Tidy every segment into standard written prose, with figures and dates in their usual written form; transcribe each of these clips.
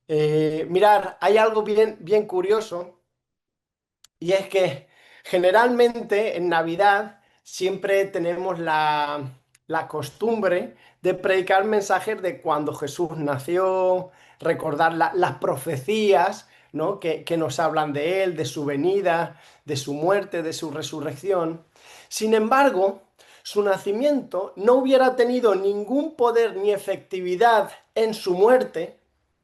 Mirar, hay algo bien curioso y es que generalmente en Navidad siempre tenemos la costumbre de predicar mensajes de cuando Jesús nació, recordar las profecías, ¿no? que nos hablan de él, de su venida, de su muerte, de su resurrección. Sin embargo, su nacimiento no hubiera tenido ningún poder ni efectividad en su muerte,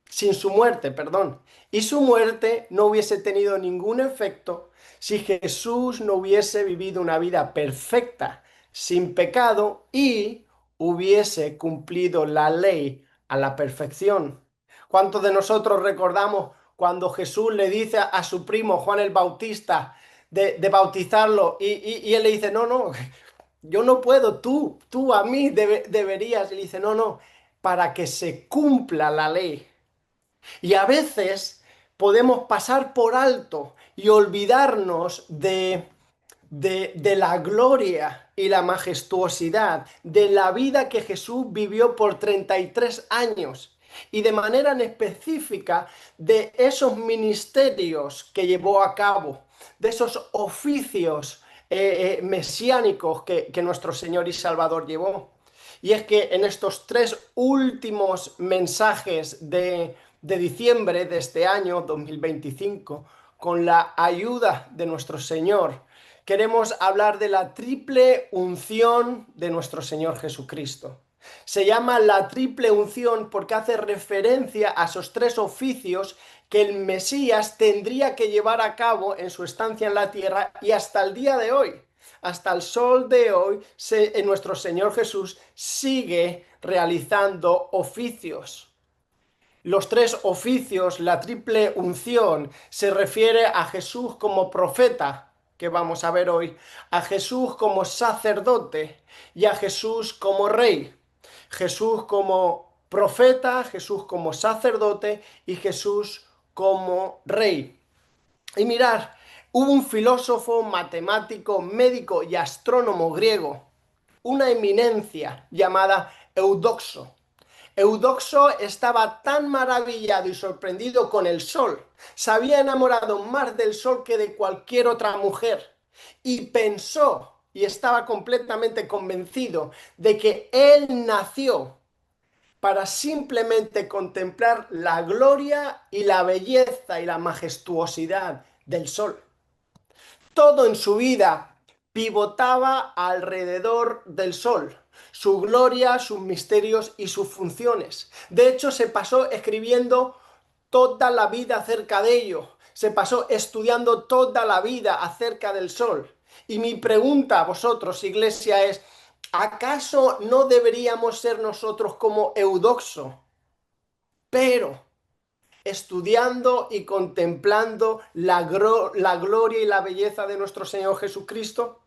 sin su muerte, perdón, y su muerte no hubiese tenido ningún efecto si Jesús no hubiese vivido una vida perfecta, sin pecado y hubiese cumplido la ley a la perfección. ¿Cuántos de nosotros recordamos cuando Jesús le dice a su primo Juan el Bautista de bautizarlo y él le dice, no, no, yo no puedo, tú a mí deberías? Y le dice, no, no, para que se cumpla la ley. Y a veces podemos pasar por alto y olvidarnos de la gloria y la majestuosidad de la vida que Jesús vivió por 33 años y de manera en específica de esos ministerios que llevó a cabo, de esos oficios mesiánicos que nuestro Señor y Salvador llevó. Y es que en estos tres últimos mensajes de diciembre de este año 2025, con la ayuda de nuestro Señor, queremos hablar de la triple unción de nuestro Señor Jesucristo. Se llama la triple unción porque hace referencia a esos tres oficios que el Mesías tendría que llevar a cabo en su estancia en la tierra y hasta el día de hoy. Hasta el sol de hoy, nuestro Señor Jesús sigue realizando oficios. Los tres oficios, la triple unción, se refiere a Jesús como profeta, que vamos a ver hoy, a Jesús como sacerdote y a Jesús como rey. Jesús como profeta, Jesús como sacerdote y Jesús como rey. Y mirar, hubo un filósofo, matemático, médico y astrónomo griego, una eminencia llamada Eudoxo. Eudoxo estaba tan maravillado y sorprendido con el sol, se había enamorado más del sol que de cualquier otra mujer, y pensó y estaba completamente convencido de que él nació para simplemente contemplar la gloria y la belleza y la majestuosidad del sol. Todo en su vida pivotaba alrededor del sol, su gloria, sus misterios y sus funciones. De hecho, se pasó escribiendo toda la vida acerca de ello. Se pasó estudiando toda la vida acerca del sol. Y mi pregunta a vosotros, iglesia, es, ¿acaso no deberíamos ser nosotros como Eudoxo, pero estudiando y contemplando la gloria y la belleza de nuestro Señor Jesucristo?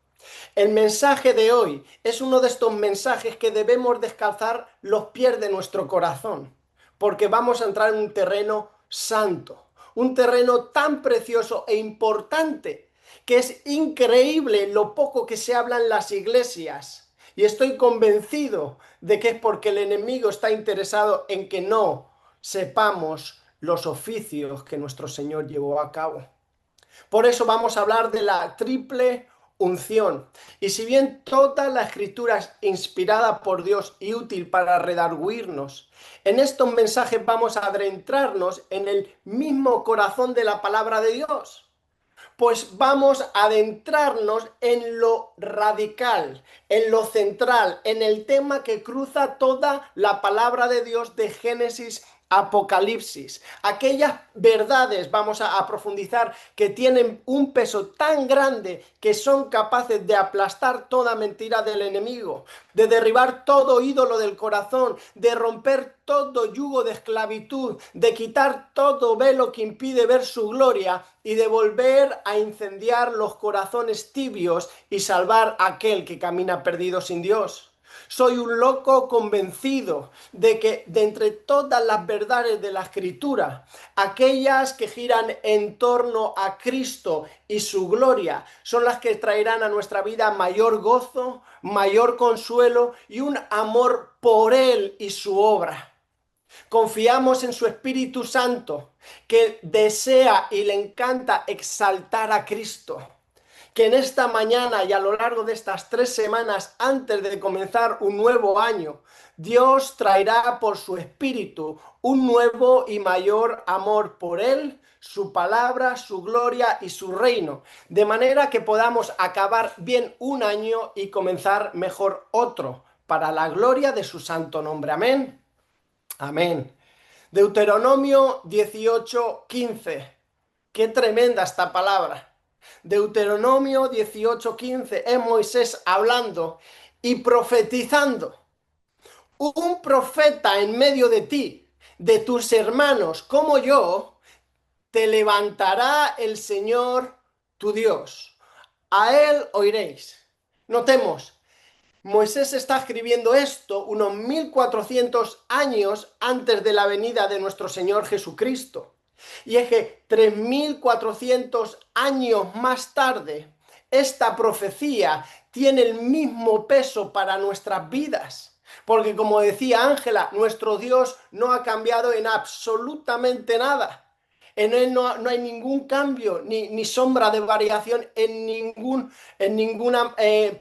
El mensaje de hoy es uno de estos mensajes que debemos descalzar los pies de nuestro corazón, porque vamos a entrar en un terreno santo, un terreno tan precioso e importante que es increíble lo poco que se habla en las iglesias. Y estoy convencido de que es porque el enemigo está interesado en que no sepamos los oficios que nuestro Señor llevó a cabo. Por eso vamos a hablar de la triple unción. Y si bien toda la escritura es inspirada por Dios y útil para redarguirnos, en estos mensajes vamos a adentrarnos en el mismo corazón de la palabra de Dios. Pues vamos a adentrarnos en lo radical, en lo central, en el tema que cruza toda la palabra de Dios de Génesis Apocalipsis. Aquellas verdades, vamos a profundizar, que tienen un peso tan grande que son capaces de aplastar toda mentira del enemigo, de derribar todo ídolo del corazón, de romper todo yugo de esclavitud, de quitar todo velo que impide ver su gloria y de volver a incendiar los corazones tibios y salvar a aquel que camina perdido sin Dios. Soy un loco convencido de que de entre todas las verdades de la Escritura, aquellas que giran en torno a Cristo y su gloria son las que traerán a nuestra vida mayor gozo, mayor consuelo y un amor por Él y su obra. Confiamos en su Espíritu Santo, que desea y le encanta exaltar a Cristo. Que en esta mañana y a lo largo de estas 3 semanas antes de comenzar un nuevo año, Dios traerá por su Espíritu un nuevo y mayor amor por Él, su palabra, su gloria y su reino, de manera que podamos acabar bien un año y comenzar mejor otro, para la gloria de su santo nombre. Amén. Amén. Deuteronomio 18:15. Qué tremenda esta palabra. Deuteronomio 18:15 es Moisés hablando y profetizando. Un profeta en medio de ti, de tus hermanos como yo, te levantará el Señor tu Dios. A él oiréis. Notemos, Moisés está escribiendo esto unos 1400 años antes de la venida de nuestro Señor Jesucristo. Y es que 3400 años más tarde, esta profecía tiene el mismo peso para nuestras vidas. Porque como decía Ángela, nuestro Dios no ha cambiado en absolutamente nada. En él no hay ningún cambio ni sombra de variación en ninguna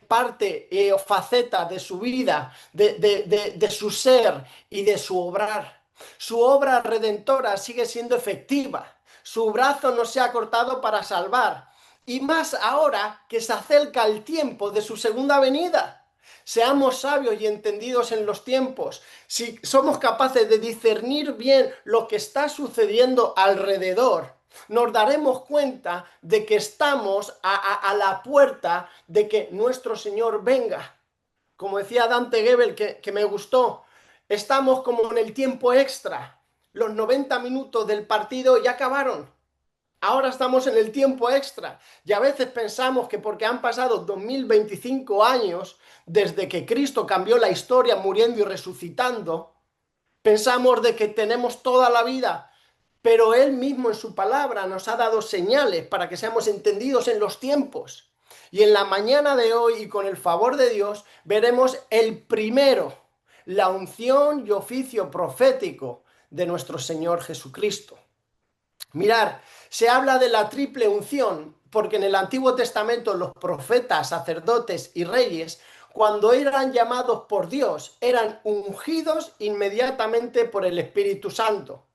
parte o faceta de su vida, de su ser y de su obrar. Su obra redentora sigue siendo efectiva. Su brazo no se ha cortado para salvar. Y más ahora que se acerca el tiempo de su segunda venida. Seamos sabios y entendidos en los tiempos. Si somos capaces de discernir bien lo que está sucediendo alrededor, nos daremos cuenta de que estamos a la puerta de que nuestro Señor venga. Como decía Dante Gebel, que me gustó, estamos como en el tiempo extra. Los 90 minutos del partido ya acabaron. Ahora estamos en el tiempo extra y a veces pensamos que porque han pasado 2025 años desde que Cristo cambió la historia muriendo y resucitando, pensamos de que tenemos toda la vida, pero Él mismo en su palabra nos ha dado señales para que seamos entendidos en los tiempos. Y en la mañana de hoy y con el favor de Dios veremos el primero, la unción y oficio profético de nuestro Señor Jesucristo. Mirar, se habla de la triple unción, porque en el Antiguo Testamento los profetas, sacerdotes y reyes, cuando eran llamados por Dios, eran ungidos inmediatamente por el Espíritu Santo.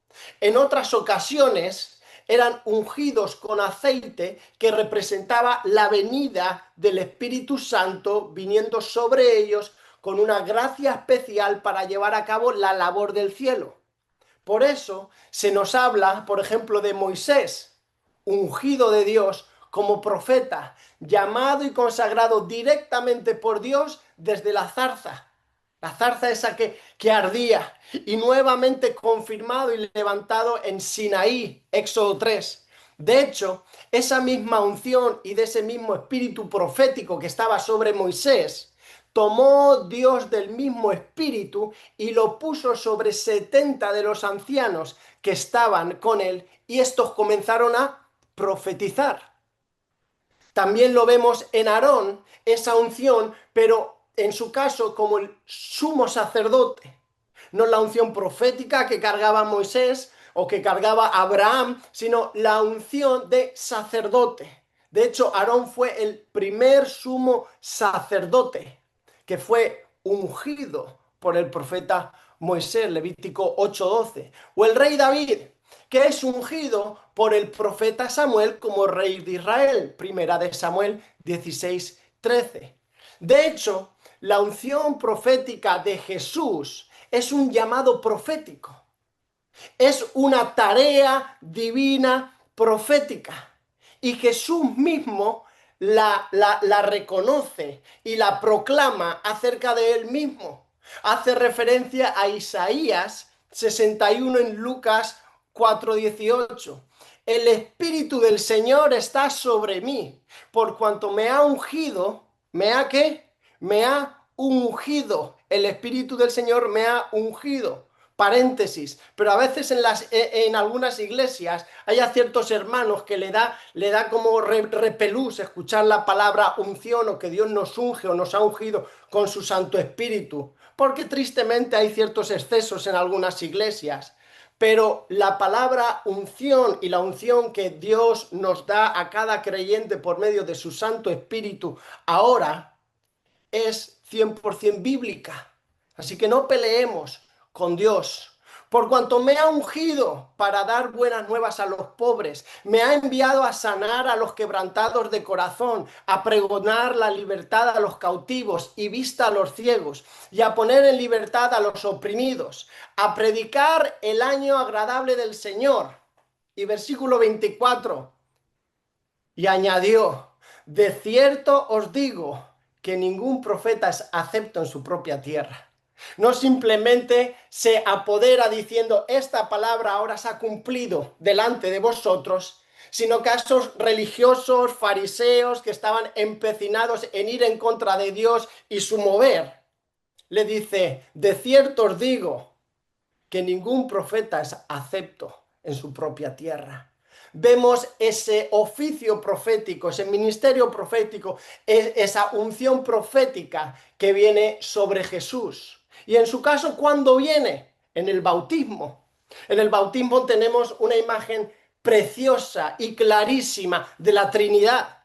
En otras ocasiones eran ungidos con aceite que representaba la venida del Espíritu Santo viniendo sobre ellos con una gracia especial para llevar a cabo la labor del cielo. Por eso se nos habla, por ejemplo, de Moisés, ungido de Dios como profeta, llamado y consagrado directamente por Dios desde la zarza esa que ardía, y nuevamente confirmado y levantado en Sinaí, Éxodo 3. De hecho, esa misma unción y de ese mismo espíritu profético que estaba sobre Moisés, tomó Dios del mismo espíritu y lo puso sobre 70 de los ancianos que estaban con él, y estos comenzaron a profetizar. También lo vemos en Aarón, esa unción, pero en su caso como el sumo sacerdote. No la unción profética que cargaba Moisés o que cargaba Abraham, sino la unción de sacerdote. De hecho, Aarón fue el primer sumo sacerdote que fue ungido por el profeta Moisés, Levítico 8:12. O el rey David, que es ungido por el profeta Samuel como rey de Israel, primera de Samuel 16:13. De hecho, la unción profética de Jesús es un llamado profético, es una tarea divina profética, y Jesús mismo la reconoce y la proclama acerca de él mismo. Hace referencia a Isaías 61 en Lucas 4:18. El Espíritu del Señor está sobre mí, por cuanto me ha ungido. ¿Me ha qué? Me ha ungido. El Espíritu del Señor me ha ungido. Paréntesis, pero a veces en algunas iglesias hay a ciertos hermanos que le da como repelús escuchar la palabra unción, o que Dios nos unge o nos ha ungido con su Santo Espíritu. porque tristemente hay ciertos excesos en algunas iglesias. Pero la palabra unción y la unción que Dios nos da a cada creyente por medio de su Santo Espíritu ahora es 100% bíblica. Así que no peleemos con Dios. Por cuanto me ha ungido para dar buenas nuevas a los pobres, me ha enviado a sanar a los quebrantados de corazón, a pregonar la libertad a los cautivos y vista a los ciegos, y a poner en libertad a los oprimidos, a predicar el año agradable del Señor. Y versículo 24, y añadió, de cierto os digo que ningún profeta es acepto en su propia tierra. No simplemente se apodera diciendo, esta palabra ahora se ha cumplido delante de vosotros, sino que a esos religiosos, fariseos que estaban empecinados en ir en contra de Dios y su mover, le dice, de cierto os digo que ningún profeta es acepto en su propia tierra. Vemos ese oficio profético, ese ministerio profético, esa unción profética que viene sobre Jesús. Y en su caso, ¿cuándo viene? En el bautismo. En el bautismo tenemos una imagen preciosa y clarísima de la Trinidad.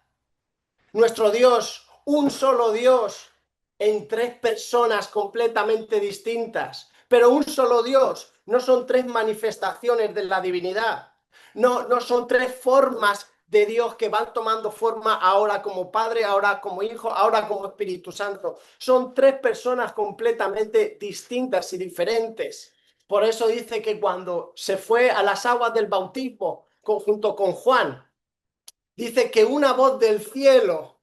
Nuestro Dios, un solo Dios en tres personas completamente distintas, pero un solo Dios, no son tres manifestaciones de la divinidad, no son tres formas de Dios que van tomando forma ahora como Padre, ahora como Hijo, ahora como Espíritu Santo. Son tres personas completamente distintas y diferentes. Por eso dice que cuando se fue a las aguas del bautismo junto con Juan, dice que una voz del cielo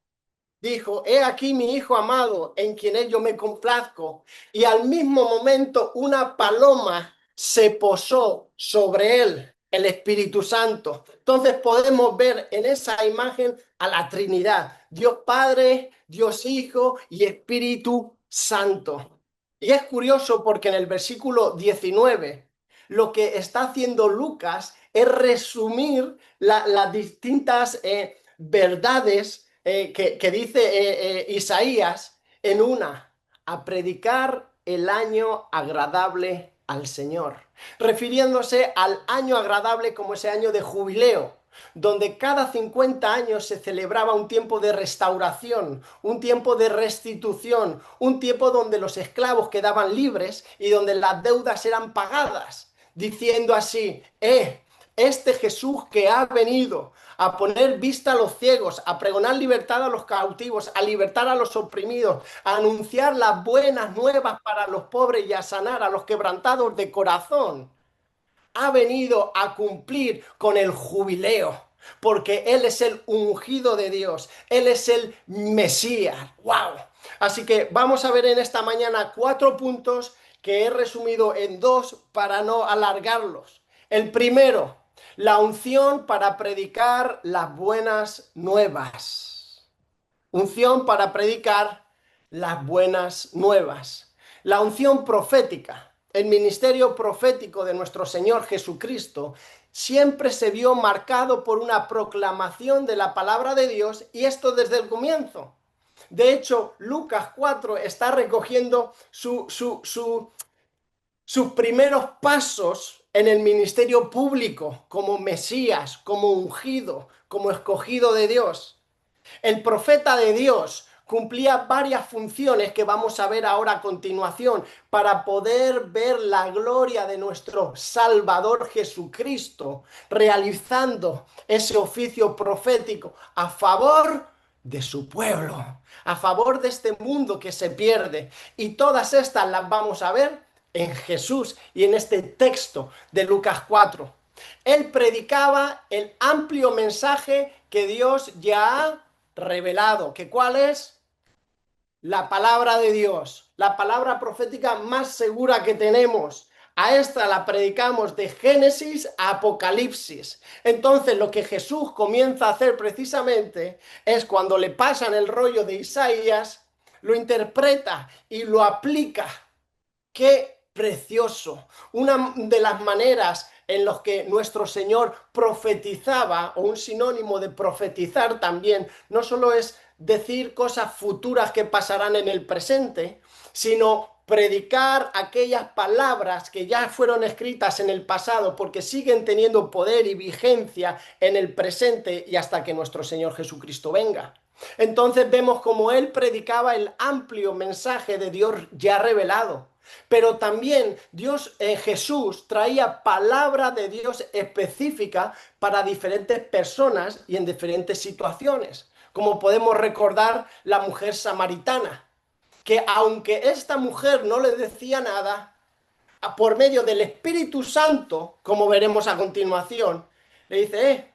dijo, he aquí mi hijo amado, en quien yo me complazco. Y al mismo momento una paloma se posó sobre él, el Espíritu Santo. Entonces podemos ver en esa imagen a la Trinidad, Dios Padre, Dios Hijo y Espíritu Santo. Y es curioso porque en el versículo 19 lo que está haciendo Lucas es resumir las distintas verdades que dice Isaías en una, a predicar el año agradable al Señor, refiriéndose al año agradable como ese año de jubileo, donde cada 50 años se celebraba un tiempo de restauración, un tiempo de restitución, un tiempo donde los esclavos quedaban libres y donde las deudas eran pagadas, diciendo así, este Jesús que ha venido a poner vista a los ciegos, a pregonar libertad a los cautivos, a libertar a los oprimidos, a anunciar las buenas nuevas para los pobres y a sanar a los quebrantados de corazón, ha venido a cumplir con el jubileo, porque Él es el ungido de Dios, Él es el Mesías. ¡Wow! Así que vamos a ver en esta mañana 4 puntos que he resumido en 2 para no alargarlos. El primero, la unción para predicar las buenas nuevas. Unción para predicar las buenas nuevas. La unción profética, el ministerio profético de nuestro Señor Jesucristo, siempre se vio marcado por una proclamación de la palabra de Dios, y esto desde el comienzo. De hecho, Lucas 4 está recogiendo sus primeros pasos en el ministerio público como Mesías, como ungido, como escogido de Dios. El profeta de Dios cumplía varias funciones que vamos a ver ahora a continuación para poder ver la gloria de nuestro Salvador Jesucristo realizando ese oficio profético a favor de su pueblo, a favor de este mundo que se pierde. Y todas estas las vamos a ver en Jesús y en este texto de Lucas 4. Él predicaba el amplio mensaje que Dios ya ha revelado. ¿Que cuál es? La palabra de Dios, la palabra profética más segura que tenemos. A esta la predicamos de Génesis a Apocalipsis. Entonces lo que Jesús comienza a hacer precisamente es cuando le pasan el rollo de Isaías, lo interpreta y lo aplica. ¡Qué precioso! Una de las maneras en las que nuestro Señor profetizaba, o un sinónimo de profetizar también, no solo es decir cosas futuras que pasarán en el presente, sino predicar aquellas palabras que ya fueron escritas en el pasado porque siguen teniendo poder y vigencia en el presente y hasta que nuestro Señor Jesucristo venga. Entonces vemos como él predicaba el amplio mensaje de Dios ya revelado. Pero también Dios en Jesús traía palabra de Dios específica para diferentes personas y en diferentes situaciones. Como podemos recordar la mujer samaritana, que aunque esta mujer no le decía nada, por medio del Espíritu Santo, como veremos a continuación, le dice,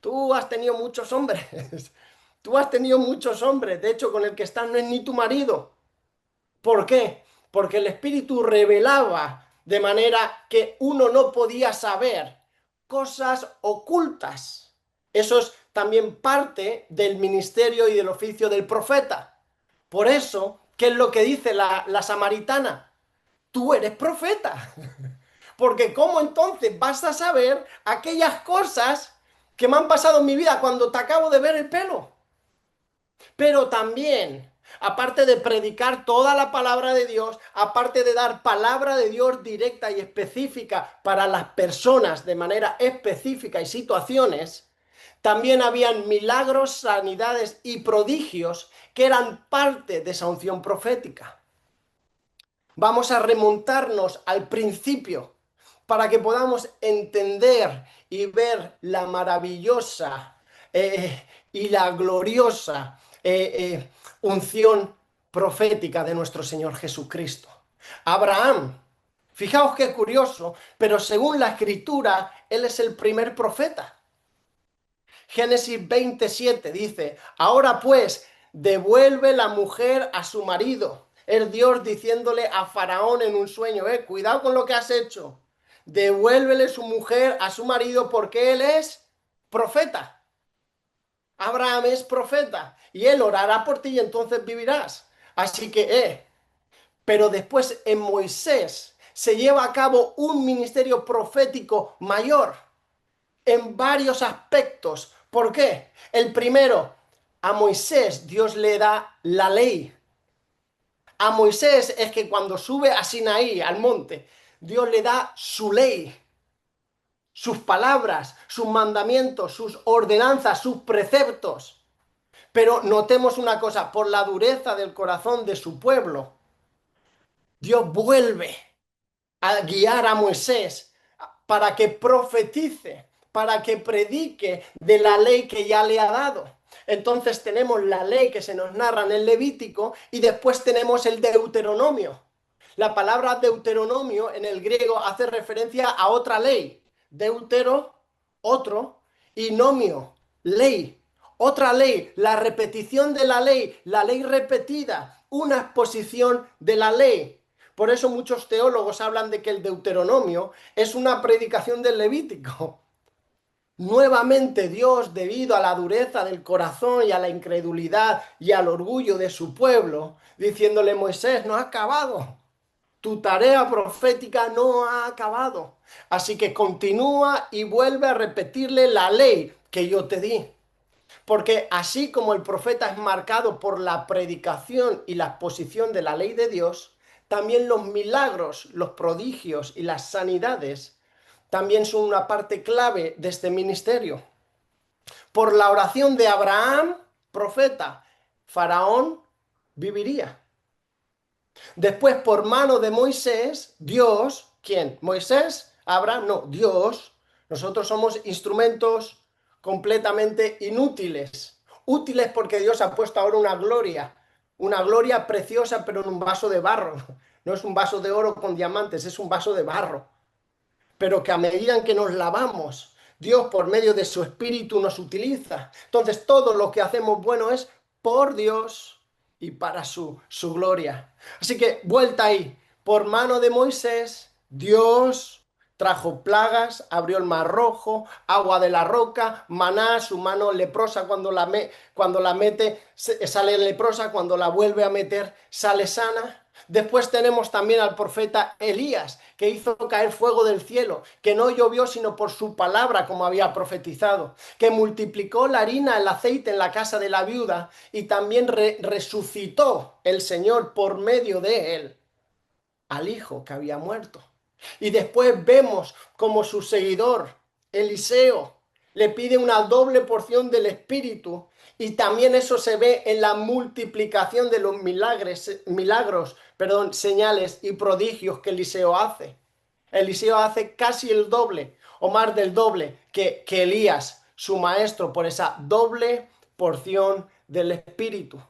tú has tenido muchos hombres, tú has tenido muchos hombres, de hecho con el que estás no es ni tu marido. ¿Por qué? Porque el Espíritu revelaba de manera que uno no podía saber cosas ocultas. Eso es también parte del ministerio y del oficio del profeta. Por eso, ¿qué es lo que dice la samaritana? Tú eres profeta. Porque ¿cómo entonces vas a saber aquellas cosas que me han pasado en mi vida cuando te acabo de ver el pelo? Pero también, aparte de predicar toda la palabra de Dios, aparte de dar palabra de Dios directa y específica para las personas de manera específica y situaciones, también habían milagros, sanidades y prodigios que eran parte de esa unción profética. Vamos a remontarnos al principio para que podamos entender y ver la maravillosa y la gloriosa unción profética de nuestro Señor Jesucristo. Abraham, fijaos qué curioso, pero según la Escritura, él es el primer profeta. Génesis 27 dice, ahora pues, devuelve la mujer a su marido. Es Dios diciéndole a Faraón en un sueño, cuidado con lo que has hecho. Devuélvele su mujer a su marido porque él es profeta. Abraham es profeta y él orará por ti y entonces vivirás. Así que, pero después en Moisés se lleva a cabo un ministerio profético mayor en varios aspectos. ¿Por qué? El primero, a Moisés Dios le da la ley. A Moisés es que cuando sube a Sinaí, al monte, Dios le da su ley, sus palabras, sus mandamientos, sus ordenanzas, sus preceptos. Pero notemos una cosa, por la dureza del corazón de su pueblo, Dios vuelve a guiar a Moisés para que profetice, para que predique de la ley que ya le ha dado. Entonces tenemos la ley que se nos narra en el Levítico y después tenemos el Deuteronomio. La palabra Deuteronomio en el griego hace referencia a otra ley. Deutero, otro, y nomio, ley. Otra ley, la repetición de la ley repetida, una exposición de la ley. Por eso muchos teólogos hablan de que el Deuteronomio es una predicación del Levítico. Nuevamente Dios, debido a la dureza del corazón y a la incredulidad y al orgullo de su pueblo, diciéndole, Moisés, no ha acabado. Tu tarea profética no ha acabado. Así que continúa y vuelve a repetirle la ley que yo te di. Porque así como el profeta es marcado por la predicación y la exposición de la ley de Dios, también los milagros, los prodigios y las sanidades también son una parte clave de este ministerio. Por la oración de Abraham, profeta, Faraón viviría. Después, por mano de Moisés, Dios, ¿quién? ¿Moisés? ¿Abraham? No, Dios. Nosotros somos instrumentos completamente inútiles. Útiles porque Dios ha puesto ahora una gloria preciosa, pero en un vaso de barro. No es un vaso de oro con diamantes, es un vaso de barro. Pero que a medida en que nos lavamos, Dios por medio de su Espíritu nos utiliza. Entonces todo lo que hacemos bueno es por Dios y para su gloria. Así que vuelta ahí, por mano de Moisés, Dios trajo plagas, abrió el mar rojo, agua de la roca, maná, su mano leprosa cuando la mete sale leprosa, cuando la vuelve a meter sale sana. Después tenemos también al profeta Elías, que hizo caer fuego del cielo, que no llovió sino por su palabra, como había profetizado, que multiplicó la harina, el aceite en la casa de la viuda y también resucitó el Señor por medio de él. al hijo que había muerto. Y después vemos como su seguidor, Eliseo, le pide una doble porción del Espíritu. Y también eso se ve en la multiplicación de los señales y prodigios que Eliseo hace. Eliseo hace casi el doble o más del doble que Elías, su maestro, por esa doble porción del Espíritu.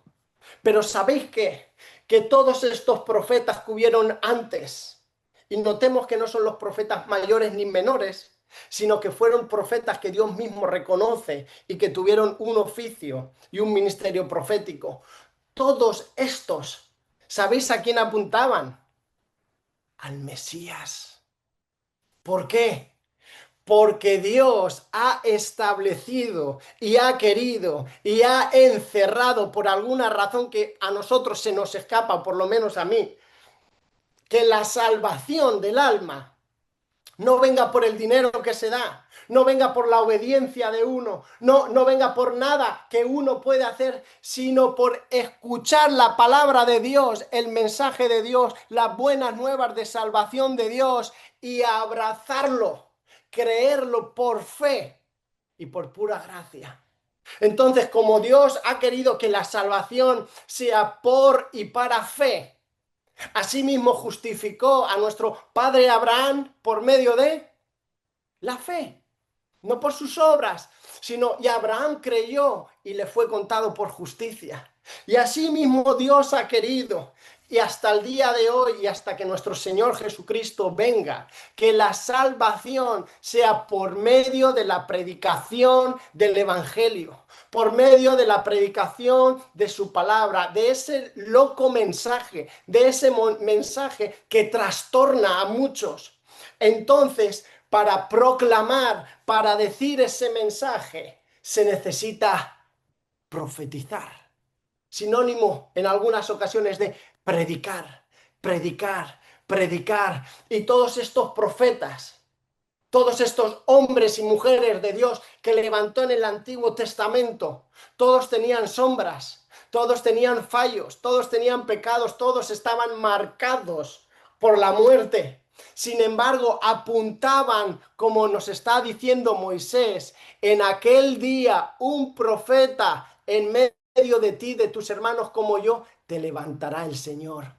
Pero ¿sabéis qué? Que todos estos profetas que hubieron antes, y notemos que no son los profetas mayores ni menores, sino que fueron profetas que Dios mismo reconoce y que tuvieron un oficio y un ministerio profético. Todos estos, ¿sabéis a quién apuntaban? Al Mesías. ¿Por qué? Porque Dios ha establecido y ha querido y ha encerrado por alguna razón que a nosotros se nos escapa, por lo menos a mí, que la salvación del alma no venga por el dinero que se da, no venga por la obediencia de uno, no venga por nada que uno puede hacer, sino por escuchar la palabra de Dios, el mensaje de Dios, las buenas nuevas de salvación de Dios y abrazarlo, creerlo por fe y por pura gracia. Entonces, como Dios ha querido que la salvación sea por y para fe, asimismo justificó a nuestro padre Abraham por medio de la fe, no por sus obras, sino y Abraham creyó y le fue contado por justicia. Y asimismo Dios ha querido, y hasta el día de hoy y hasta que nuestro Señor Jesucristo venga, que la salvación sea por medio de la predicación del Evangelio, por medio de la predicación de su palabra, de ese loco mensaje, de ese mensaje que trastorna a muchos. Entonces, para proclamar, para decir ese mensaje, se necesita profetizar. Sinónimo en algunas ocasiones de predicar, predicar, predicar. Y todos estos profetas, todos estos hombres y mujeres de Dios que levantó en el Antiguo Testamento, todos tenían sombras, todos tenían fallos, todos tenían pecados, todos estaban marcados por la muerte. Sin embargo, apuntaban, como nos está diciendo Moisés, en aquel día un profeta en medio de ti, de tus hermanos como yo, te levantará el Señor.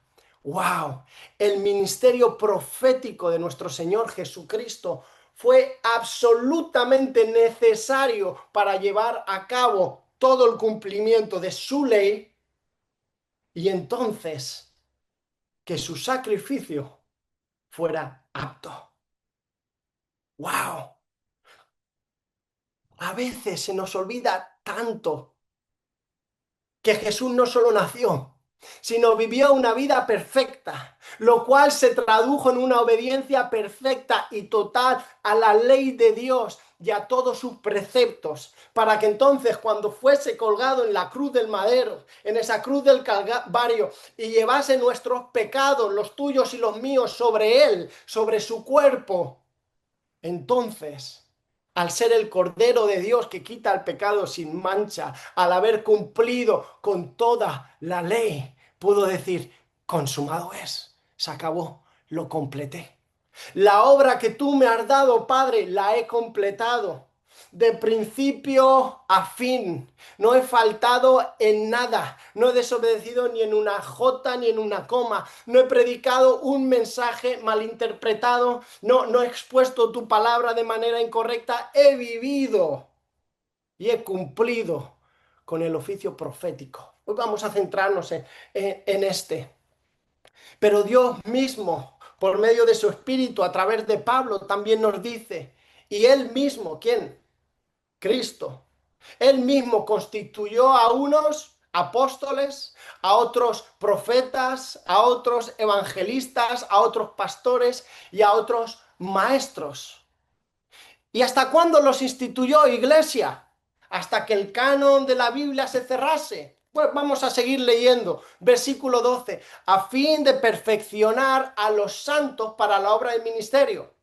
¡Wow! El ministerio profético de nuestro Señor Jesucristo fue absolutamente necesario para llevar a cabo todo el cumplimiento de su ley y entonces que su sacrificio fuera apto. ¡Wow! A veces se nos olvida tanto que Jesús no solo nació, sino vivió una vida perfecta, lo cual se tradujo en una obediencia perfecta y total a la ley de Dios y a todos sus preceptos, para que entonces cuando fuese colgado en la cruz del madero, en esa cruz del Calvario, y llevase nuestros pecados, los tuyos y los míos, sobre él, sobre su cuerpo, entonces, al ser el Cordero de Dios que quita el pecado sin mancha, al haber cumplido con toda la ley, pudo decir, consumado es, se acabó, lo completé. La obra que tú me has dado, Padre, la he completado. De principio a fin. No he faltado en nada. No he desobedecido ni en una jota ni en una coma. No he predicado un mensaje malinterpretado. No he expuesto tu palabra de manera incorrecta. He vivido y he cumplido con el oficio profético. Hoy vamos a centrarnos en este. Pero Dios mismo, por medio de su Espíritu, a través de Pablo, también nos dice, y Él mismo, ¿quién? Cristo. Él mismo constituyó a unos apóstoles, a otros profetas, a otros evangelistas, a otros pastores y a otros maestros. ¿Y hasta cuándo los instituyó, iglesia? Hasta que el canon de la Biblia se cerrase. Pues vamos a seguir leyendo. Versículo 12. A fin de perfeccionar a los santos para la obra del ministerio.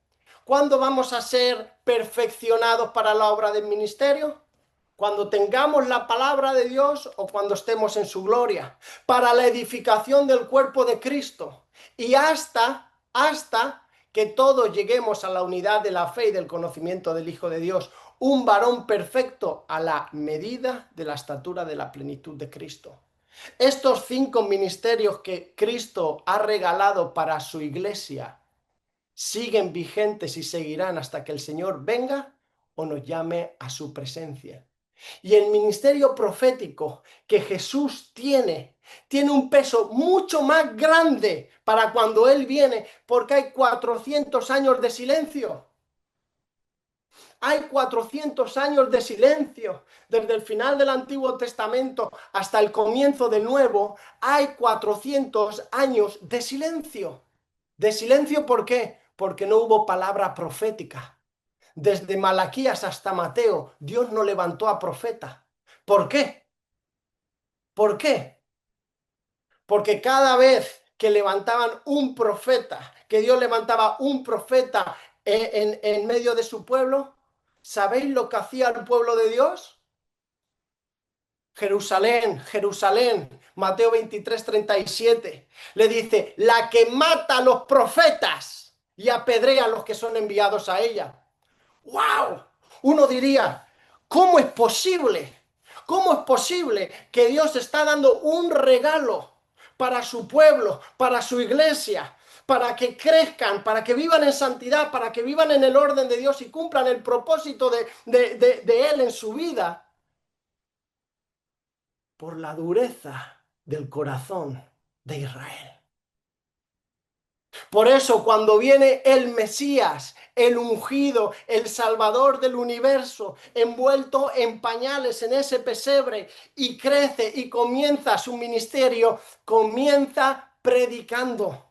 ¿Cuándo vamos a ser perfeccionados para la obra del ministerio? cuando tengamos la palabra de Dios o cuando estemos en su gloria, para la edificación del cuerpo de Cristo y hasta que todos lleguemos a la unidad de la fe y del conocimiento del Hijo de Dios, un varón perfecto a la medida de la estatura de la plenitud de Cristo. Estos 5 ministerios que Cristo ha regalado para su iglesia siguen vigentes y seguirán hasta que el Señor venga o nos llame a su presencia. Y el ministerio profético que Jesús tiene un peso mucho más grande para cuando Él viene, porque hay 400 años de silencio. Hay 400 años de silencio. Desde el final del Antiguo Testamento hasta el comienzo del Nuevo, hay 400 años de silencio. ¿De silencio por qué? Porque no hubo palabra profética. Desde Malaquías hasta Mateo, Dios no levantó a profeta. ¿Por qué? ¿Por qué? Porque cada vez que levantaban un profeta, que Dios levantaba un profeta en medio de su pueblo, ¿sabéis lo que hacía el pueblo de Dios? Jerusalén, Jerusalén, Mateo 23:37, le dice, la que mata a los profetas y apedrea a los que son enviados a ella. ¡Wow! Uno diría, ¿cómo es posible? ¿Cómo es posible que Dios está dando un regalo para su pueblo, para su iglesia, para que crezcan, para que vivan en santidad, para que vivan en el orden de Dios y cumplan el propósito de Él en su vida? Por la dureza del corazón de Israel. Por eso cuando viene el Mesías, el ungido, el Salvador del universo, envuelto en pañales en ese pesebre y crece y comienza su ministerio, comienza predicando,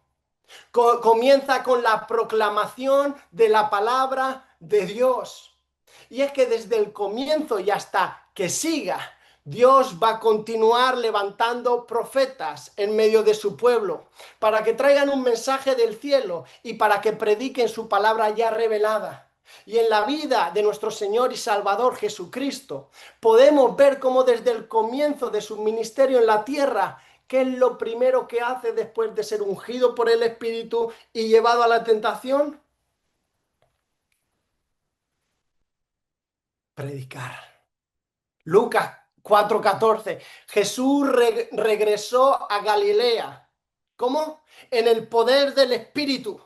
comienza con la proclamación de la palabra de Dios. Y es que desde el comienzo y hasta que siga, Dios va a continuar levantando profetas en medio de su pueblo para que traigan un mensaje del cielo y para que prediquen su palabra ya revelada. Y en la vida de nuestro Señor y Salvador Jesucristo podemos ver cómo desde el comienzo de su ministerio en la tierra, ¿qué es lo primero que hace después de ser ungido por el Espíritu y llevado a la tentación? Predicar. Lucas 4:14. Jesús regresó a Galilea. ¿Cómo? En el poder del Espíritu.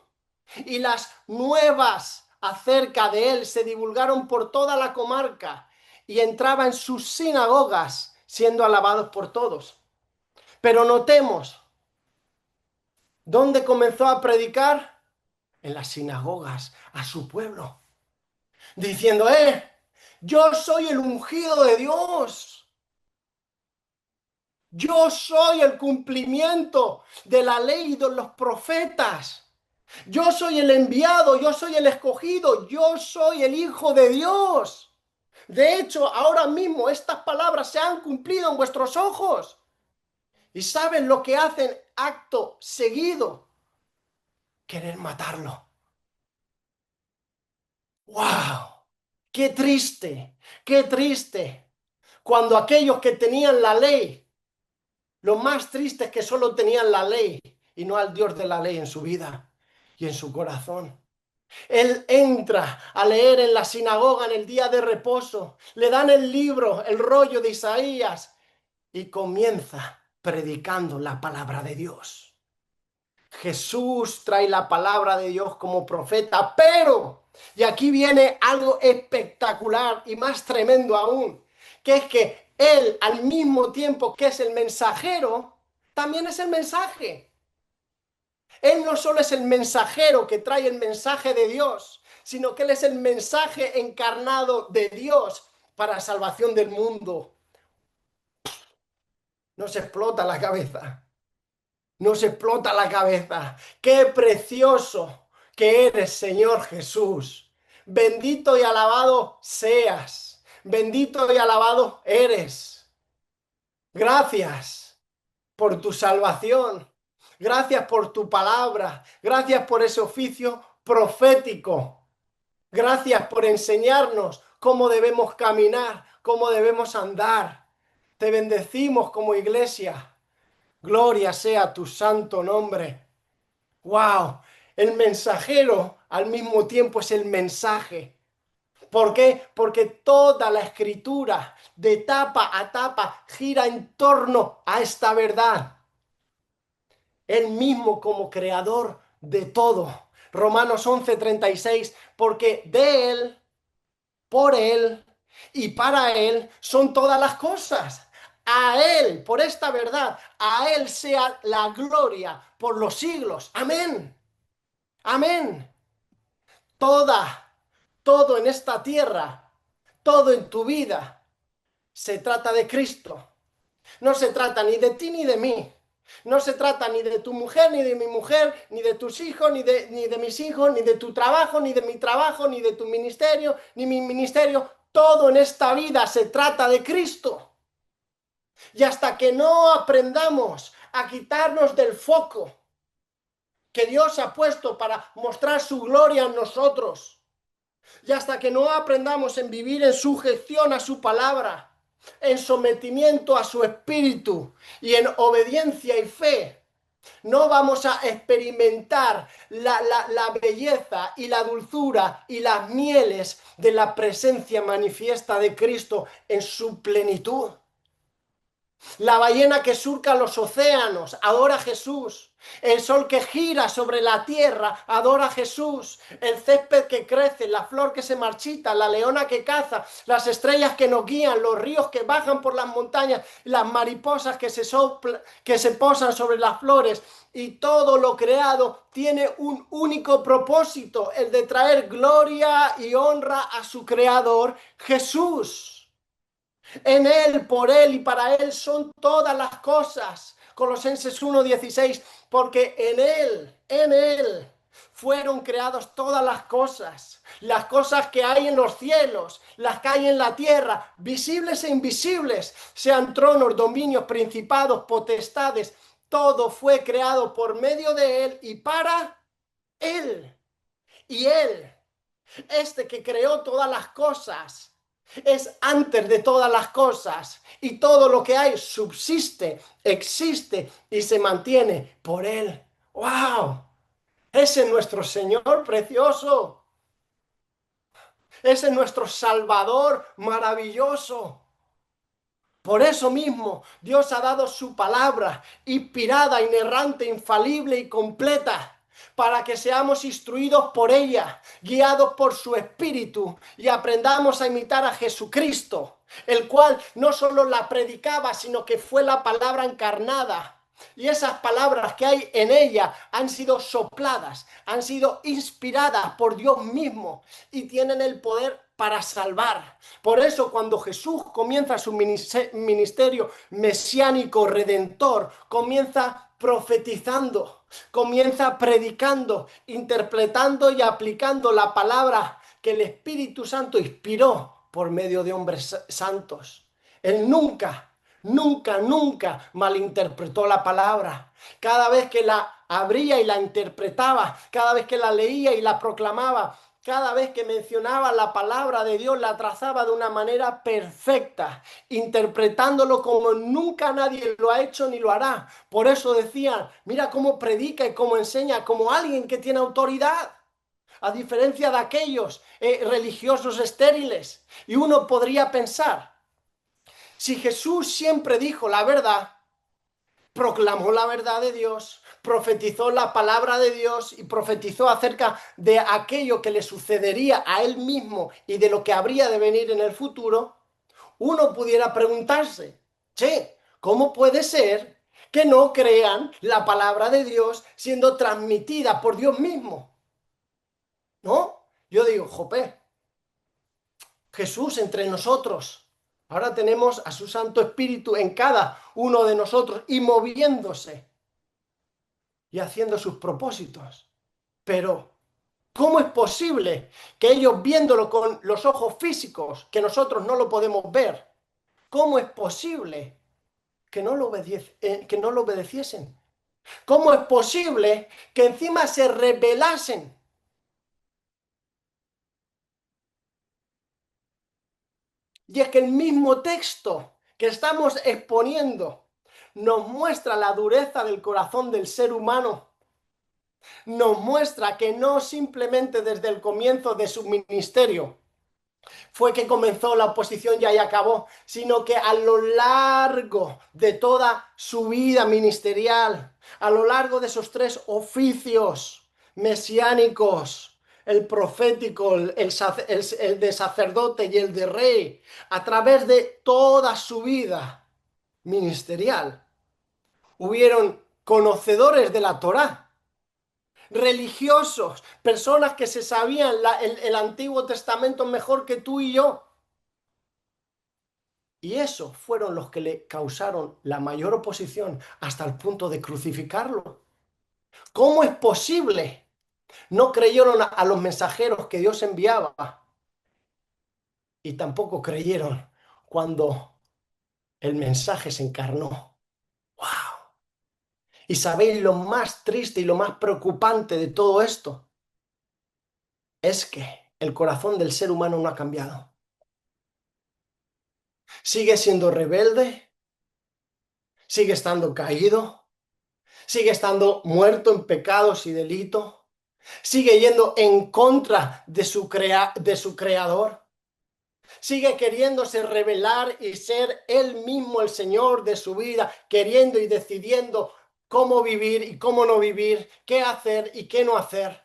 Y las nuevas acerca de él se divulgaron por toda la comarca y entraba en sus sinagogas siendo alabados por todos. Pero notemos, ¿dónde comenzó a predicar? En las sinagogas, a su pueblo, diciendo, yo soy el ungido de Dios. Yo soy el cumplimiento de la ley de los profetas. Yo soy el enviado, yo soy el escogido, yo soy el Hijo de Dios. De hecho, ahora mismo estas palabras se han cumplido en vuestros ojos. ¿Y saben lo que hacen acto seguido? Querer matarlo. ¡Wow! ¡Qué triste! ¡Qué triste! Cuando aquellos que tenían la ley, lo más triste es que solo tenían la ley y no al Dios de la ley en su vida y en su corazón. Él entra a leer en la sinagoga en el día de reposo, le dan el libro, el rollo de Isaías y comienza predicando la palabra de Dios. Jesús trae la palabra de Dios como profeta, pero, y aquí viene algo espectacular y más tremendo aún, que es que Él, al mismo tiempo que es el mensajero, también es el mensaje. Él no solo es el mensajero que trae el mensaje de Dios, sino que Él es el mensaje encarnado de Dios para la salvación del mundo. Nos explota la cabeza. Nos explota la cabeza. ¡Qué precioso que eres, Señor Jesús! Bendito y alabado seas. Bendito y alabado eres. Gracias por tu salvación. Gracias por tu palabra. Gracias por ese oficio profético. Gracias por enseñarnos cómo debemos caminar, cómo debemos andar. Te bendecimos como iglesia. Gloria sea tu santo nombre. ¡Wow! El mensajero al mismo tiempo es el mensaje. ¿Por qué? Porque toda la escritura, de tapa a tapa, gira en torno a esta verdad. Él mismo como creador de todo. Romanos 11:36, porque de Él, por Él y para Él son todas las cosas. A Él, por esta verdad, a Él sea la gloria por los siglos. Amén. Amén. Toda, todo en esta tierra, todo en tu vida, se trata de Cristo. No se trata ni de ti ni de mí. No se trata ni de tu mujer, ni de mi mujer, ni de tus hijos, ni de mis hijos, ni de tu trabajo, ni de mi trabajo, ni de tu ministerio, ni mi ministerio. Todo en esta vida se trata de Cristo. Y hasta que no aprendamos a quitarnos del foco que Dios ha puesto para mostrar su gloria en nosotros, y hasta que no aprendamos en vivir en sujeción a su palabra, en sometimiento a su espíritu y en obediencia y fe, no vamos a experimentar la belleza y la dulzura y las mieles de la presencia manifiesta de Cristo en su plenitud. La ballena que surca los océanos adora a Jesús. El sol que gira sobre la tierra adora a Jesús. El césped que crece, la flor que se marchita, la leona que caza, las estrellas que nos guían, los ríos que bajan por las montañas, las mariposas que se posan sobre las flores, y todo lo creado tiene un único propósito, el de traer gloria y honra a su creador, Jesús. En Él, por Él y para Él son todas las cosas. Colosenses 1:16, porque en Él fueron creadas todas las cosas que hay en los cielos, las que hay en la tierra, visibles e invisibles, sean tronos, dominios, principados, potestades, todo fue creado por medio de Él y para Él. Y Él, este que creó todas las cosas, es antes de todas las cosas, y todo lo que hay subsiste, existe y se mantiene por Él. ¡Wow! Ese es nuestro Señor precioso. Ese es nuestro Salvador maravilloso. Por eso mismo Dios ha dado su palabra, inspirada, inerrante, infalible y completa, para que seamos instruidos por ella, guiados por su Espíritu, y aprendamos a imitar a Jesucristo, el cual no solo la predicaba, sino que fue la palabra encarnada. Y esas palabras que hay en ella han sido sopladas, han sido inspiradas por Dios mismo y tienen el poder para salvar. Por eso cuando Jesús comienza su ministerio mesiánico redentor, comienza profetizando, comienza predicando, interpretando y aplicando la palabra que el Espíritu Santo inspiró por medio de hombres santos. Él nunca malinterpretó la palabra. Cada vez que la abría y la interpretaba, cada vez que la leía y la proclamaba, cada vez que mencionaba la palabra de Dios, la trazaba de una manera perfecta, interpretándolo como nunca nadie lo ha hecho ni lo hará. Por eso decían, mira cómo predica y cómo enseña, como alguien que tiene autoridad, a diferencia de aquellos religiosos estériles. Y uno podría pensar, si Jesús siempre dijo la verdad, proclamó la verdad de Dios, profetizó la palabra de Dios y profetizó acerca de aquello que le sucedería a él mismo y de lo que habría de venir en el futuro, uno pudiera preguntarse, che, ¿cómo puede ser que no crean la palabra de Dios siendo transmitida por Dios mismo? ¿No? Yo digo, jope, Jesús entre nosotros. Ahora tenemos a su Santo Espíritu en cada uno de nosotros y moviéndose y haciendo sus propósitos. Pero, ¿cómo es posible que ellos viéndolo con los ojos físicos, que nosotros no lo podemos ver, cómo es posible que no lo obedeciesen? ¿Cómo es posible que encima se rebelasen? Y es que el mismo texto que estamos exponiendo nos muestra la dureza del corazón del ser humano. Nos muestra que no simplemente desde el comienzo de su ministerio fue que comenzó la oposición y ahí acabó, sino que a lo largo de toda su vida ministerial, a lo largo de esos tres oficios mesiánicos, el profético, el de sacerdote y el de rey, a través de toda su vida ministerial, hubieron conocedores de la Torá, religiosos, personas que se sabían el Antiguo Testamento mejor que tú y yo. Y esos fueron los que le causaron la mayor oposición hasta el punto de crucificarlo. ¿Cómo es posible? No creyeron a los mensajeros que Dios enviaba y tampoco creyeron cuando el mensaje se encarnó. ¡Wow! ¿Y sabéis lo más triste y lo más preocupante de todo esto? Es que el corazón del ser humano no ha cambiado. Sigue siendo rebelde, sigue estando caído, sigue estando muerto en pecados y delitos, sigue yendo en contra de su creador, sigue queriéndose rebelar y ser él mismo el Señor de su vida, queriendo y decidiendo cómo vivir y cómo no vivir, qué hacer y qué no hacer.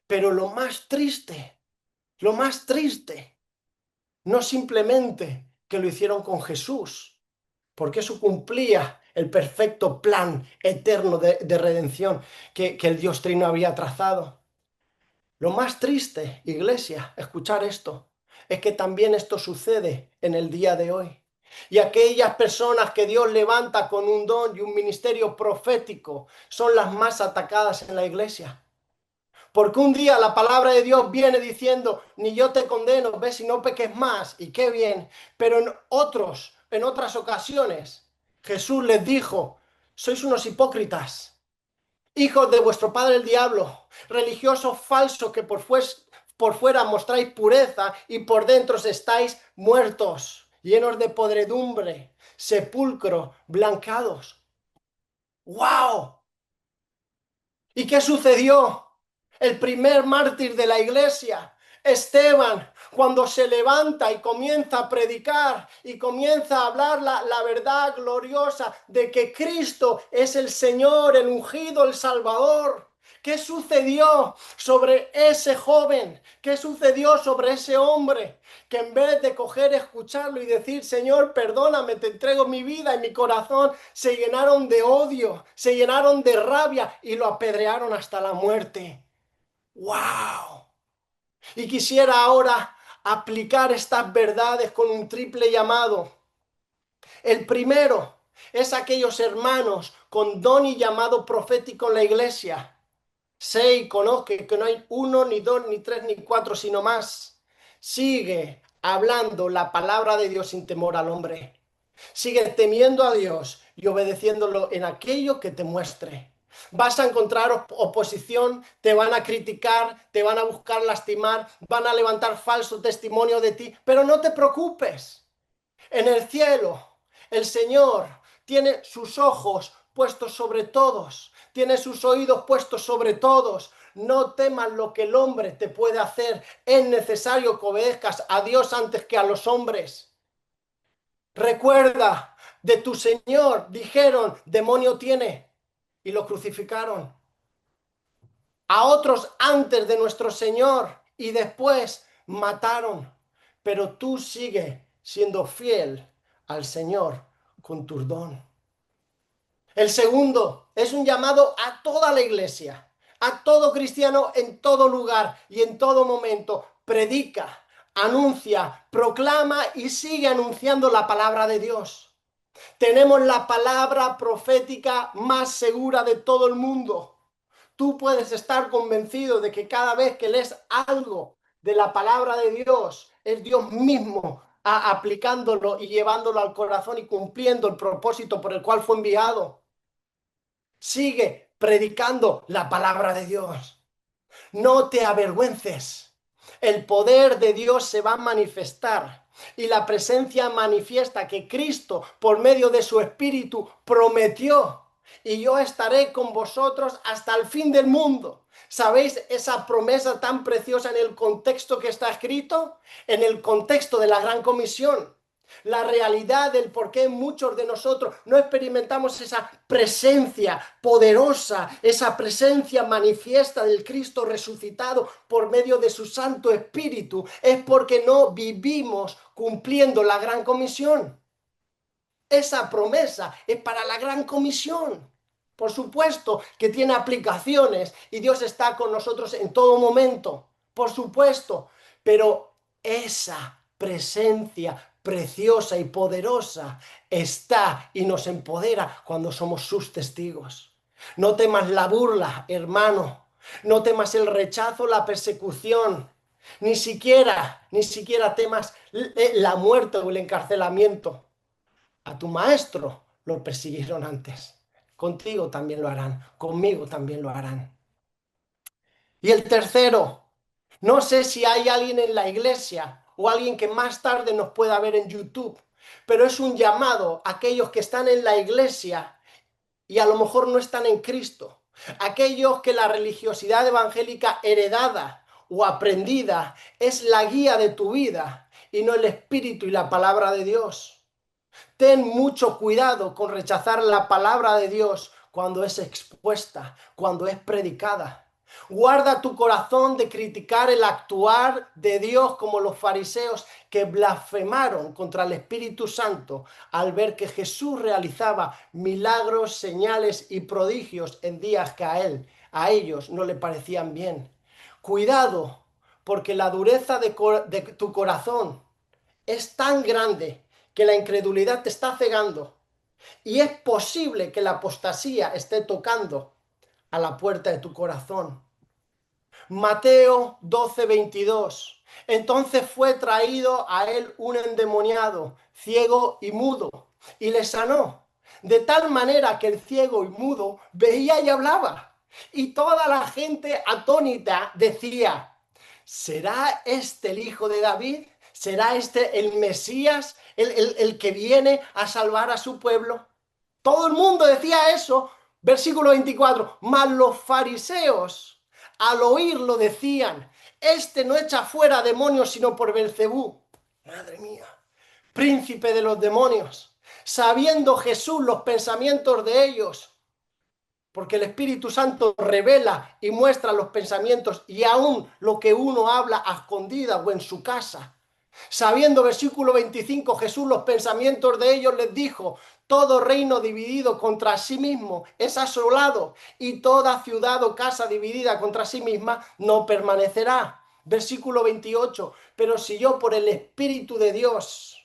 Pero lo más triste, no simplemente que lo hicieron con Jesús, porque eso cumplía el perfecto plan eterno de redención que el Dios Trino había trazado. Lo más triste, iglesia, escuchar esto, es que también esto sucede en el día de hoy. Y aquellas personas que Dios levanta con un don y un ministerio profético son las más atacadas en la iglesia. Porque un día la palabra de Dios viene diciendo, ni yo te condeno, ves, si no peques más, y qué bien. Pero en otras ocasiones, Jesús les dijo, sois unos hipócritas, hijos de vuestro padre el diablo, religiosos falsos que por fuera mostráis pureza y por dentro estáis muertos, llenos de podredumbre, sepulcro, blancados. ¡Wow! ¿Y qué sucedió? El primer mártir de la iglesia, Esteban, cuando se levanta y comienza a predicar y comienza a hablar la verdad gloriosa de que Cristo es el Señor, el ungido, el Salvador. ¿Qué sucedió sobre ese joven? ¿Qué sucedió sobre ese hombre? Que en vez de coger, escucharlo y decir, Señor, perdóname, te entrego mi vida y mi corazón, se llenaron de odio, se llenaron de rabia y lo apedrearon hasta la muerte. ¡Wow! Y quisiera ahora aplicar estas verdades con un triple llamado. El primero es aquellos hermanos con don y llamado profético en la iglesia. Sé y conozca que no hay uno, ni dos, ni tres, ni cuatro, sino más. Sigue hablando la palabra de Dios sin temor al hombre. Sigue temiendo a Dios y obedeciéndolo en aquello que te muestre. Vas a encontrar oposición, te van a criticar, te van a buscar lastimar, van a levantar falso testimonio de ti, pero no te preocupes. En el cielo, el Señor tiene sus ojos puestos sobre todos, tiene sus oídos puestos sobre todos. No temas lo que el hombre te puede hacer. Es necesario que obedezcas a Dios antes que a los hombres. Recuerda, de tu Señor dijeron, demonio tiene, y lo crucificaron. A otros antes de nuestro Señor y después mataron. Pero tú sigues siendo fiel al Señor con tu don. El segundo es un llamado a toda la iglesia, a todo cristiano en todo lugar y en todo momento. Predica, anuncia, proclama y sigue anunciando la palabra de Dios. Tenemos la palabra profética más segura de todo el mundo. Tú puedes estar convencido de que cada vez que lees algo de la palabra de Dios, es Dios mismo aplicándolo y llevándolo al corazón y cumpliendo el propósito por el cual fue enviado. Sigue predicando la palabra de Dios. No te avergüences. El poder de Dios se va a manifestar y la presencia manifiesta que Cristo, por medio de su Espíritu, prometió. Y yo estaré con vosotros hasta el fin del mundo. ¿Sabéis esa promesa tan preciosa en el contexto que está escrito? En el contexto de la Gran Comisión. La realidad del por qué muchos de nosotros no experimentamos esa presencia poderosa, esa presencia manifiesta del Cristo resucitado por medio de su Santo Espíritu, es porque no vivimos cumpliendo la Gran Comisión. Esa promesa es para la Gran Comisión. Por supuesto que tiene aplicaciones y Dios está con nosotros en todo momento, por supuesto, pero esa presencia preciosa y poderosa está y nos empodera cuando somos sus testigos. No temas la burla, hermano, no temas el rechazo, la persecución, ni siquiera temas la muerte o el encarcelamiento. A tu maestro lo persiguieron antes. Contigo también lo harán. Conmigo también lo harán. Y el tercero, no sé si hay alguien en la iglesia o alguien que más tarde nos pueda ver en YouTube, pero es un llamado a aquellos que están en la iglesia y a lo mejor no están en Cristo. Aquellos que la religiosidad evangélica heredada o aprendida es la guía de tu vida y no el Espíritu y la palabra de Dios. Ten mucho cuidado con rechazar la palabra de Dios cuando es expuesta, cuando es predicada. Guarda tu corazón de criticar el actuar de Dios como los fariseos que blasfemaron contra el Espíritu Santo al ver que Jesús realizaba milagros, señales y prodigios en días que a ellos no le parecían bien. Cuidado, porque la dureza de tu corazón es tan grande que la incredulidad te está cegando y es posible que la apostasía esté tocando a la puerta de tu corazón. Mateo 12:22. Entonces fue traído a él un endemoniado, ciego y mudo, y le sanó, de tal manera que el ciego y mudo veía y hablaba. Y toda la gente atónita decía: ¿será este el hijo de David? ¿Será este el Mesías, el que viene a salvar a su pueblo? Todo el mundo decía eso. Versículo 24. Mas los fariseos al oírlo decían: este no echa fuera demonios sino por Belcebú. Madre mía, príncipe de los demonios. Sabiendo Jesús los pensamientos de ellos, porque el Espíritu Santo revela y muestra los pensamientos y aún lo que uno habla a escondidas o en su casa. Sabiendo, versículo 25, Jesús los pensamientos de ellos les dijo: todo reino dividido contra sí mismo es asolado, y toda ciudad o casa dividida contra sí misma no permanecerá. Versículo 28, pero si yo por el Espíritu de Dios,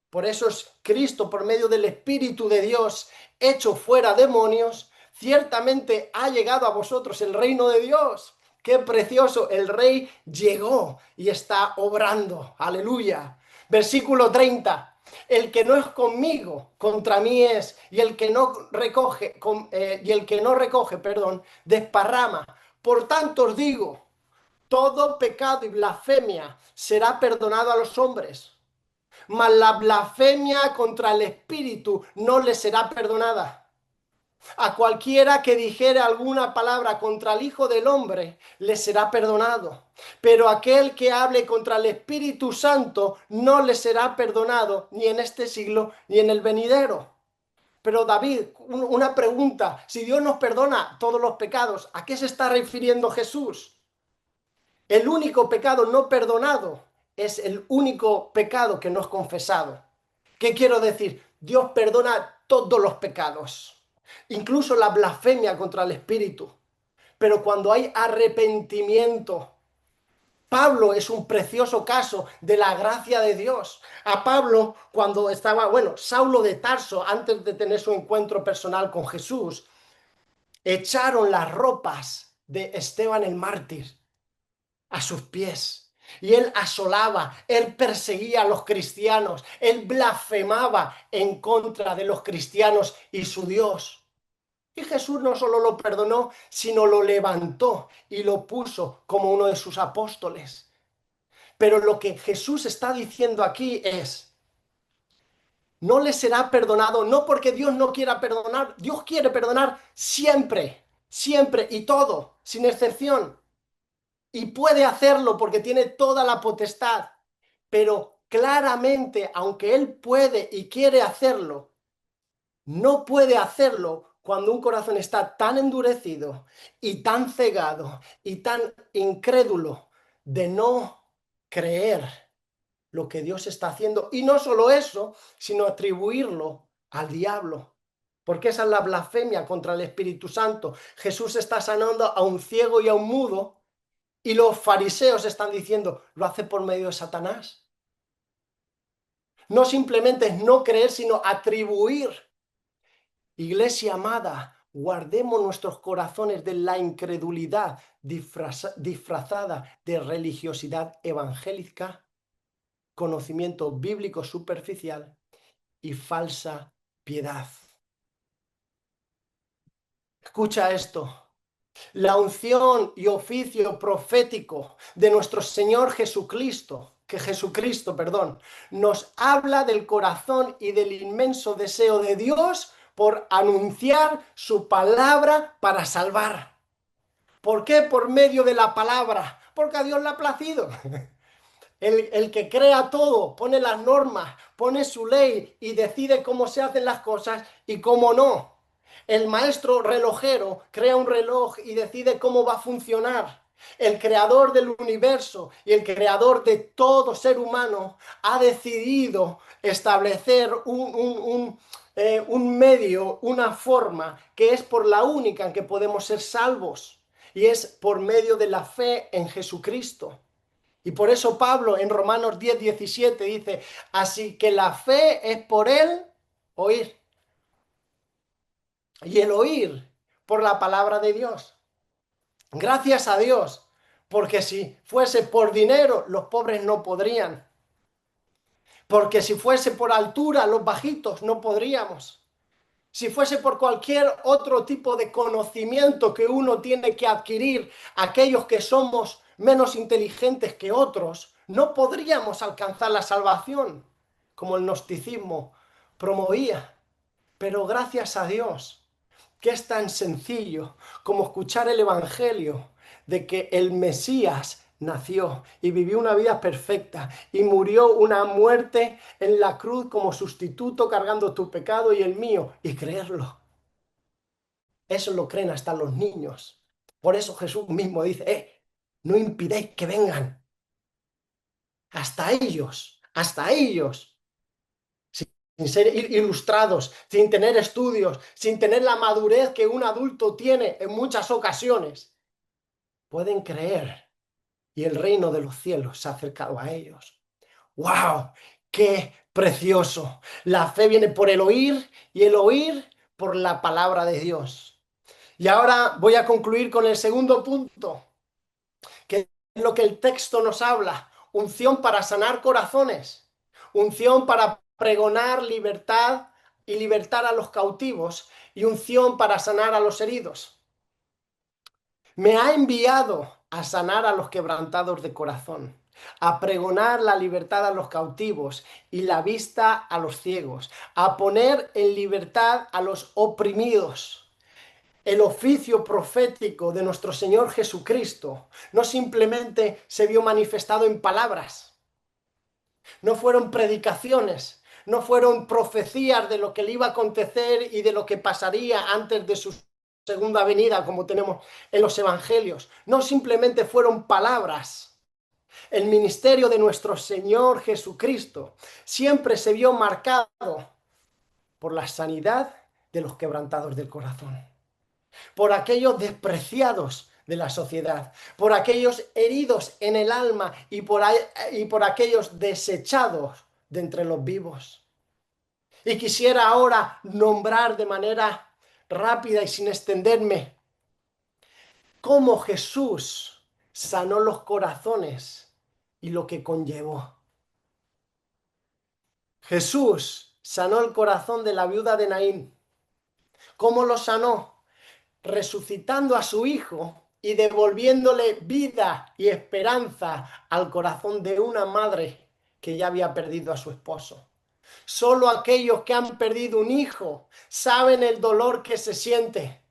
por eso es Cristo, por medio del Espíritu de Dios, echo fuera demonios, ciertamente ha llegado a vosotros el reino de Dios. Qué precioso, el rey llegó y está obrando. Aleluya. Versículo 30. El que no es conmigo, contra mí es, y el que no recoge, perdón, desparrama. Por tanto os digo, todo pecado y blasfemia será perdonado a los hombres, mas la blasfemia contra el Espíritu no le será perdonada. A cualquiera que dijere alguna palabra contra el Hijo del Hombre, le será perdonado. Pero aquel que hable contra el Espíritu Santo, no le será perdonado ni en este siglo ni en el venidero. Pero David, una pregunta: si Dios nos perdona todos los pecados, ¿a qué se está refiriendo Jesús? El único pecado no perdonado es el único pecado que no es confesado. ¿Qué quiero decir? Dios perdona todos los pecados, incluso la blasfemia contra el Espíritu. Pero cuando hay arrepentimiento, Pablo es un precioso caso de la gracia de Dios. A Pablo, cuando estaba, Saulo de Tarso, antes de tener su encuentro personal con Jesús, echaron las ropas de Esteban el mártir a sus pies. Y él asolaba, él perseguía a los cristianos, él blasfemaba en contra de los cristianos y su Dios. Y Jesús no solo lo perdonó, sino lo levantó y lo puso como uno de sus apóstoles. Pero lo que Jesús está diciendo aquí es, no le será perdonado, no porque Dios no quiera perdonar, Dios quiere perdonar siempre, siempre y todo, sin excepción. Y puede hacerlo porque tiene toda la potestad. Pero claramente, aunque Él puede y quiere hacerlo, no puede hacerlo cuando un corazón está tan endurecido y tan cegado y tan incrédulo de no creer lo que Dios está haciendo. Y no solo eso, sino atribuirlo al diablo. Porque esa es la blasfemia contra el Espíritu Santo. Jesús está sanando a un ciego y a un mudo y los fariseos están diciendo, lo hace por medio de Satanás. No simplemente es no creer, sino atribuir. Iglesia amada, guardemos nuestros corazones de la incredulidad disfrazada de religiosidad evangélica, conocimiento bíblico superficial y falsa piedad. Escucha esto. La unción y oficio profético de nuestro Señor Jesucristo, perdón, nos habla del corazón y del inmenso deseo de Dios por anunciar su palabra para salvar. ¿Por qué? Por medio de la palabra. Porque a Dios le ha placido. El que crea todo, pone las normas, pone su ley y decide cómo se hacen las cosas y cómo no. El maestro relojero crea un reloj y decide cómo va a funcionar. El creador del universo y el creador de todo ser humano ha decidido establecer un medio, una forma que es por la única en que podemos ser salvos y es por medio de la fe en Jesucristo. Y por eso Pablo en Romanos 10:17 dice, así que la fe es por él oír. Y el oír por la palabra de Dios. Gracias a Dios, porque si fuese por dinero, los pobres no podrían. Porque si fuese por altura, los bajitos no podríamos. Si fuese por cualquier otro tipo de conocimiento que uno tiene que adquirir, aquellos que somos menos inteligentes que otros, no podríamos alcanzar la salvación, como el gnosticismo promovía. Pero gracias a Dios, que es tan sencillo como escuchar el Evangelio de que el Mesías nació y vivió una vida perfecta y murió una muerte en la cruz como sustituto cargando tu pecado y el mío y creerlo. Eso lo creen hasta los niños. Por eso Jesús mismo dice, no impidéis que vengan. Hasta ellos, sin ser ilustrados, sin tener estudios, sin tener la madurez que un adulto tiene en muchas ocasiones, pueden creer y el reino de los cielos se ha acercado a ellos. ¡Wow! ¡Qué precioso! La fe viene por el oír y el oír por la palabra de Dios. Y ahora voy a concluir con el segundo punto, que es lo que el texto nos habla. Unción para sanar corazones. Unción para pregonar libertad y libertar a los cautivos. Y unción para sanar a los heridos. Me ha enviado a sanar a los quebrantados de corazón, a pregonar la libertad a los cautivos y la vista a los ciegos, a poner en libertad a los oprimidos. El oficio profético de nuestro Señor Jesucristo no simplemente se vio manifestado en palabras, no fueron predicaciones, no fueron profecías de lo que le iba a acontecer y de lo que pasaría antes de su segunda venida, como tenemos en los evangelios. No simplemente fueron palabras. El ministerio de nuestro Señor Jesucristo siempre se vio marcado por la sanidad de los quebrantados del corazón, por aquellos despreciados de la sociedad, por aquellos heridos en el alma y por aquellos desechados de entre los vivos. Y quisiera ahora nombrar de manera rápida y sin extenderme cómo Jesús sanó los corazones y lo que conllevó. Jesús sanó el corazón de la viuda de Naín. ¿Cómo lo sanó? Resucitando a su hijo y devolviéndole vida y esperanza al corazón de una madre que ya había perdido a su esposo. Solo aquellos que han perdido un hijo saben el dolor que se siente.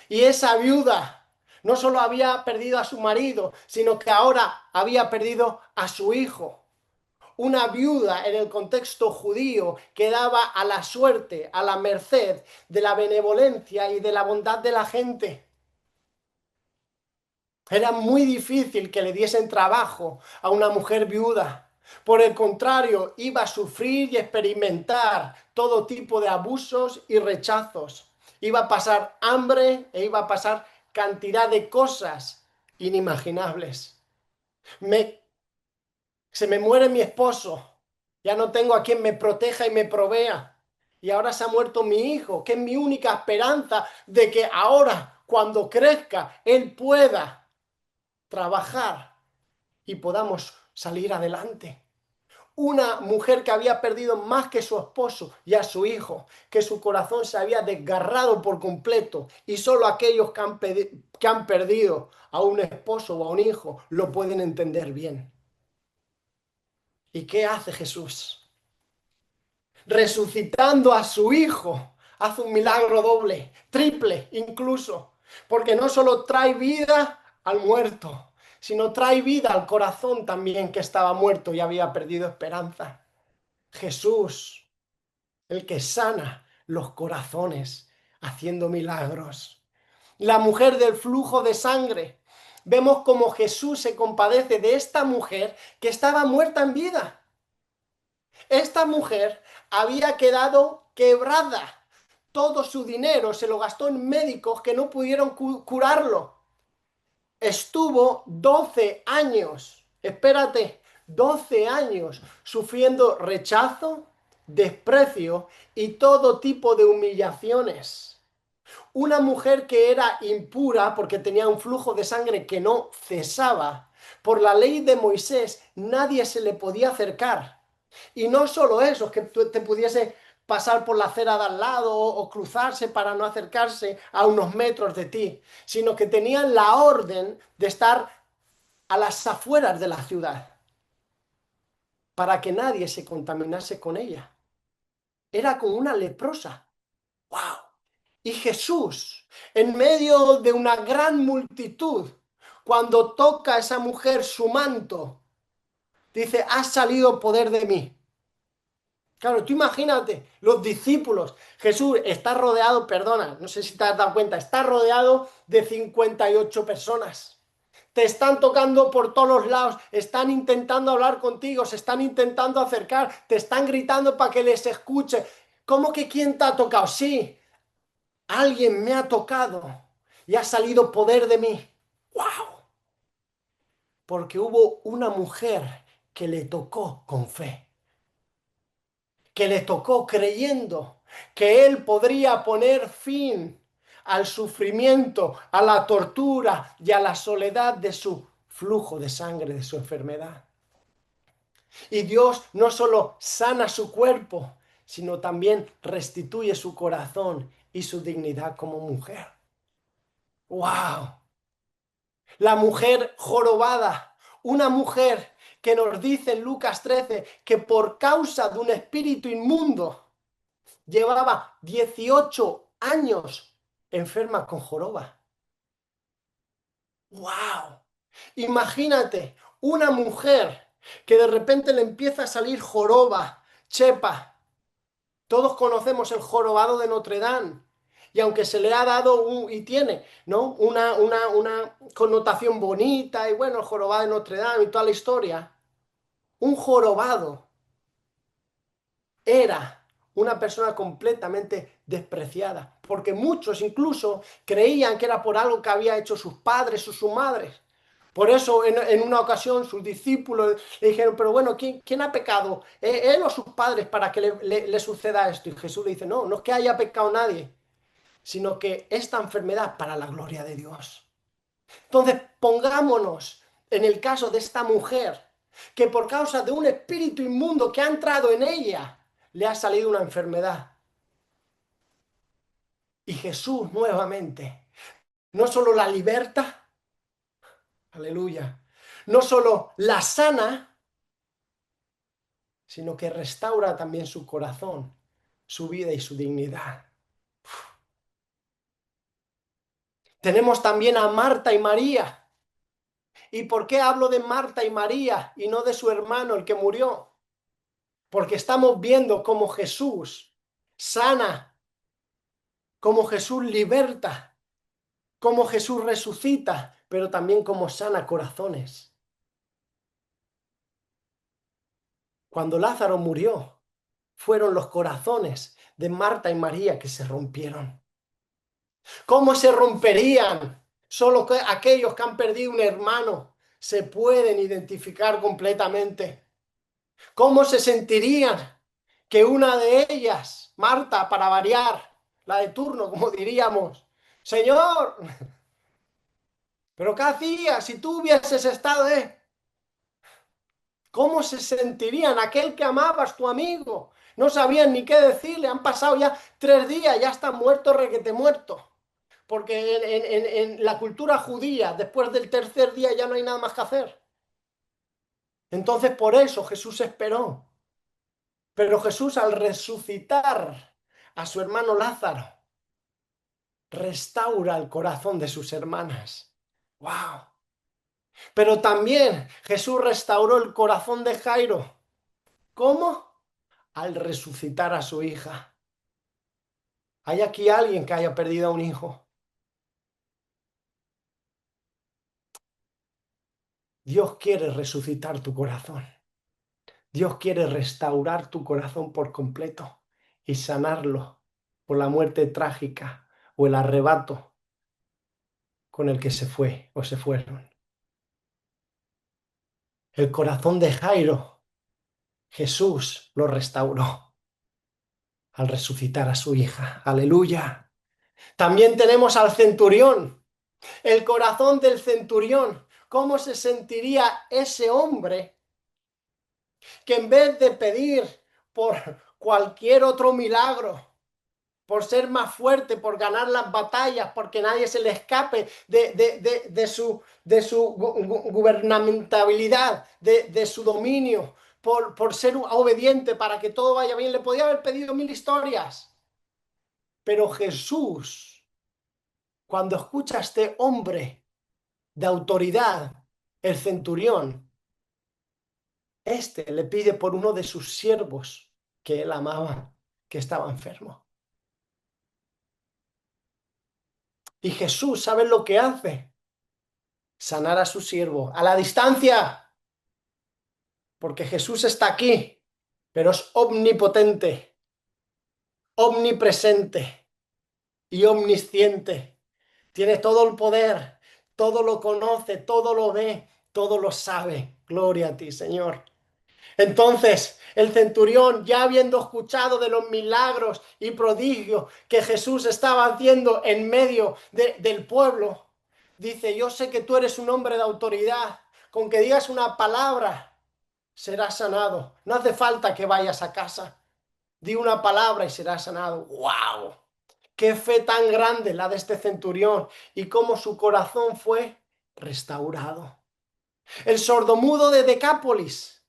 Y esa viuda no solo había perdido a su marido, sino que ahora había perdido a su hijo. Una viuda en el contexto judío quedaba a la suerte, a la merced de la benevolencia y de la bondad de la gente. Era muy difícil que le diesen trabajo a una mujer viuda. Por el contrario, iba a sufrir y experimentar todo tipo de abusos y rechazos. Iba a pasar hambre e iba a pasar cantidad de cosas inimaginables. Me, Se me muere mi esposo. Ya no tengo a quien me proteja y me provea. Y ahora se ha muerto mi hijo, que es mi única esperanza de que ahora, cuando crezca, él pueda trabajar y podamos salir adelante. Una mujer que había perdido más que su esposo y a su hijo, que su corazón se había desgarrado por completo y solo aquellos que han perdido a un esposo o a un hijo lo pueden entender bien. ¿Y qué hace Jesús? Resucitando a su hijo, hace un milagro doble, triple incluso, porque no solo trae vida al muerto, sino trae vida al corazón también que estaba muerto y había perdido esperanza. Jesús, el que sana los corazones haciendo milagros. La mujer del flujo de sangre. Vemos cómo Jesús se compadece de esta mujer que estaba muerta en vida. Esta mujer había quedado quebrada. Todo su dinero se lo gastó en médicos que no pudieron curarlo. Estuvo 12 años, espérate, 12 años sufriendo rechazo, desprecio y todo tipo de humillaciones. Una mujer que era impura porque tenía un flujo de sangre que no cesaba. Por la ley de Moisés nadie se le podía acercar. Y no solo eso, que te pudiese pasar por la acera de al lado o cruzarse para no acercarse a unos metros de ti, sino que tenían la orden de estar a las afueras de la ciudad para que nadie se contaminase con ella. Era como una leprosa. ¡Wow! Y Jesús, en medio de una gran multitud, cuando toca a esa mujer su manto, dice, ha salido poder de mí. Claro, tú imagínate, los discípulos, Jesús está rodeado, perdona, no sé si te has dado cuenta, está rodeado de 58 personas. Te están tocando por todos los lados, están intentando hablar contigo, se están intentando acercar, te están gritando para que les escuche. ¿Cómo que quién te ha tocado? Sí, alguien me ha tocado y ha salido poder de mí. ¡Wow! Porque hubo una mujer que le tocó con fe, que le tocó creyendo que él podría poner fin al sufrimiento, a la tortura y a la soledad de su flujo de sangre, de su enfermedad. Y Dios no solo sana su cuerpo, sino también restituye su corazón y su dignidad como mujer. ¡Wow! La mujer jorobada, una mujer que nos dice en Lucas 13 que por causa de un espíritu inmundo llevaba 18 años enferma con joroba. ¡Wow! Imagínate una mujer que de repente le empieza a salir joroba, chepa. Todos conocemos el jorobado de Notre Dame. Y aunque se le ha dado y tiene, ¿no? una connotación bonita y bueno, el jorobado de Notre Dame y toda la historia, un jorobado era una persona completamente despreciada, porque muchos incluso creían que era por algo que había hecho sus padres o sus madres. Por eso en una ocasión sus discípulos le dijeron, pero bueno, ¿quién ha pecado? ¿Él o sus padres para que le suceda esto? Y Jesús le dice, no, no es que haya pecado nadie, sino que esta enfermedad para la gloria de Dios. Entonces, pongámonos en el caso de esta mujer, que por causa de un espíritu inmundo que ha entrado en ella, le ha salido una enfermedad. Y Jesús nuevamente no solo la liberta, aleluya, no solo la sana, sino que restaura también su corazón, su vida y su dignidad. Tenemos también a Marta y María. ¿Y por qué hablo de Marta y María y no de su hermano, el que murió? Porque estamos viendo cómo Jesús sana, cómo Jesús liberta, cómo Jesús resucita, pero también cómo sana corazones. Cuando Lázaro murió, fueron los corazones de Marta y María que se rompieron. ¿Cómo se romperían? Solo que aquellos que han perdido un hermano se pueden identificar completamente. ¿Cómo se sentirían que una de ellas, Marta, para variar, la de turno, como diríamos, Señor, ¿pero qué hacías si tú hubieses estado, ¿Cómo se sentirían aquel que amabas, tu amigo? No sabían ni qué decirle, han pasado ya 3 días, ya está muerto, requete muerto. Porque en la cultura judía, después del tercer día ya no hay nada más que hacer. Entonces por eso Jesús esperó. Pero Jesús, al resucitar a su hermano Lázaro, restaura el corazón de sus hermanas. ¡Wow! Pero también Jesús restauró el corazón de Jairo. ¿Cómo? Al resucitar a su hija. ¿Hay aquí alguien que haya perdido a un hijo? Dios quiere resucitar tu corazón. Dios quiere restaurar tu corazón por completo y sanarlo por la muerte trágica o el arrebato con el que se fue o se fueron. El corazón de Jairo, Jesús lo restauró al resucitar a su hija. Aleluya. También tenemos al centurión, el corazón del centurión. ¿Cómo se sentiría ese hombre que en vez de pedir por cualquier otro milagro, por ser más fuerte, por ganar las batallas, porque nadie se le escape de su gubernamentabilidad, de su dominio, por ser obediente para que todo vaya bien? Le podía haber pedido 1000 historias. Pero Jesús, cuando escucha a este hombre de autoridad, el centurión, este le pide por uno de sus siervos que él amaba, que estaba enfermo. Y Jesús, ¿sabe lo que hace? Sanar a su siervo a la distancia, porque Jesús está aquí, pero es omnipotente, omnipresente y omnisciente. Tiene todo el poder, todo lo conoce, todo lo ve, todo lo sabe. Gloria a ti, Señor. Entonces, el centurión, ya habiendo escuchado de los milagros y prodigios que Jesús estaba haciendo en medio del pueblo, dice: yo sé que tú eres un hombre de autoridad, con que digas una palabra serás sanado. No hace falta que vayas a casa. Di una palabra y serás sanado. ¡Wow! ¡Qué fe tan grande la de este centurión! Y cómo su corazón fue restaurado. El sordomudo de Decápolis.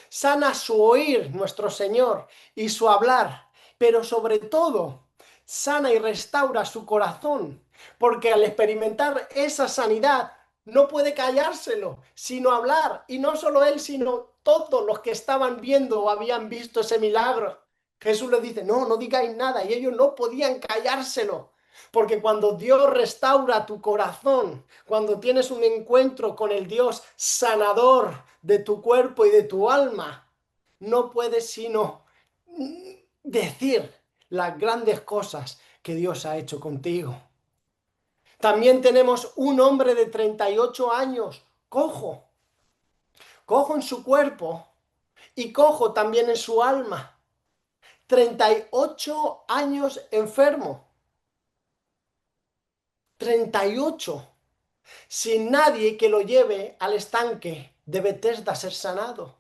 Sana su oír, nuestro Señor, y su hablar, pero sobre todo sana y restaura su corazón, porque al experimentar esa sanidad no puede callárselo, sino hablar, y no solo él, sino todos los que estaban viendo o habían visto ese milagro. Jesús les dice: no, no digáis nada, y ellos no podían callárselo. Porque cuando Dios restaura tu corazón, cuando tienes un encuentro con el Dios sanador de tu cuerpo y de tu alma, no puedes sino decir las grandes cosas que Dios ha hecho contigo. También tenemos un hombre de 38 años, cojo, cojo en su cuerpo y cojo también en su alma. 38 años enfermo. 38. Sin nadie que lo lleve al estanque de Betesda a ser sanado.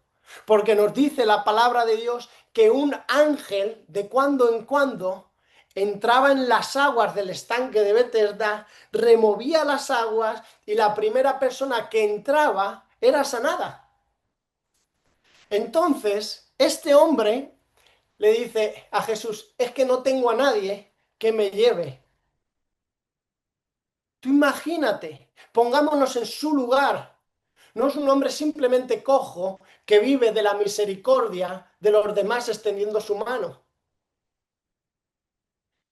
Porque nos dice la palabra de Dios que un ángel de cuando en cuando entraba en las aguas del estanque de Betesda, removía las aguas y la primera persona que entraba era sanada. Entonces, este hombre le dice a Jesús, es que no tengo a nadie que me lleve. Tú imagínate, pongámonos en su lugar. No es un hombre simplemente cojo que vive de la misericordia de los demás extendiendo su mano,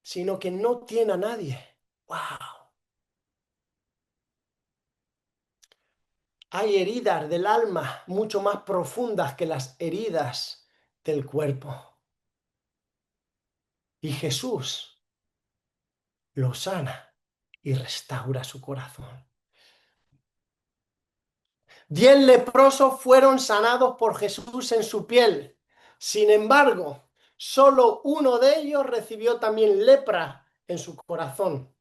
sino que no tiene a nadie. ¡Wow! Hay heridas del alma mucho más profundas que las heridas del cuerpo. Y Jesús lo sana y restaura su corazón. 10 leprosos fueron sanados por Jesús en su piel. Sin embargo, solo uno de ellos recibió también lepra en su corazón.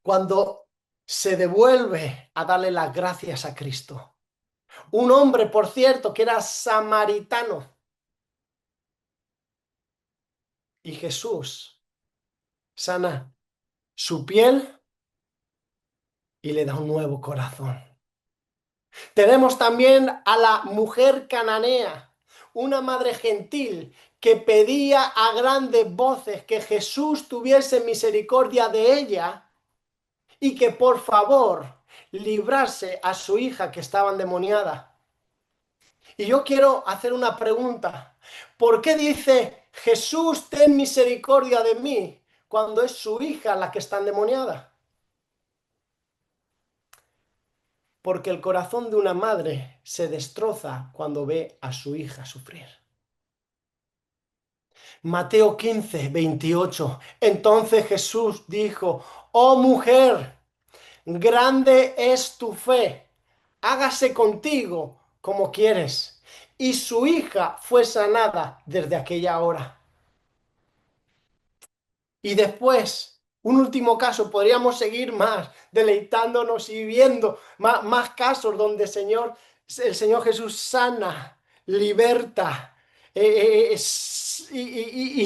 Cuando se devuelve a darle las gracias a Cristo. Un hombre, por cierto, que era samaritano. Y Jesús sana su piel y le da un nuevo corazón. Tenemos también a la mujer cananea, una madre gentil que pedía a grandes voces que Jesús tuviese misericordia de ella y que por favor librase a su hija que estaba endemoniada. Y yo quiero hacer una pregunta. ¿Por qué dice Jesús, ten misericordia de mí cuando es su hija la que está endemoniada? Porque el corazón de una madre se destroza cuando ve a su hija sufrir. Mateo 15, 28. Entonces Jesús dijo, oh mujer, grande es tu fe, hágase contigo como quieres. Y su hija fue sanada desde aquella hora. Y después, un último caso, podríamos seguir más, deleitándonos y viendo más casos donde el Señor Jesús sana, liberta y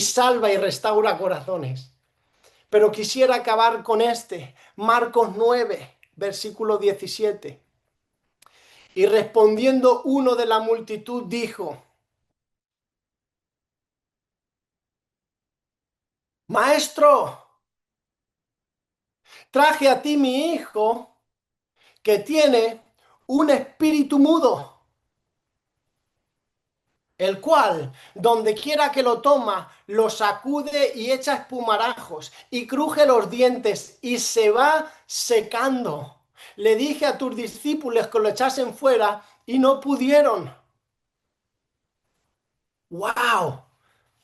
salva y restaura corazones. Pero quisiera acabar con este, Marcos 9, versículo 17. Y respondiendo uno de la multitud dijo, Maestro, traje a ti mi hijo que tiene un espíritu mudo, el cual, donde quiera que lo toma, lo sacude y echa espumarajos y cruje los dientes y se va secando. Le dije a tus discípulos que lo echasen fuera y no pudieron. ¡Wow!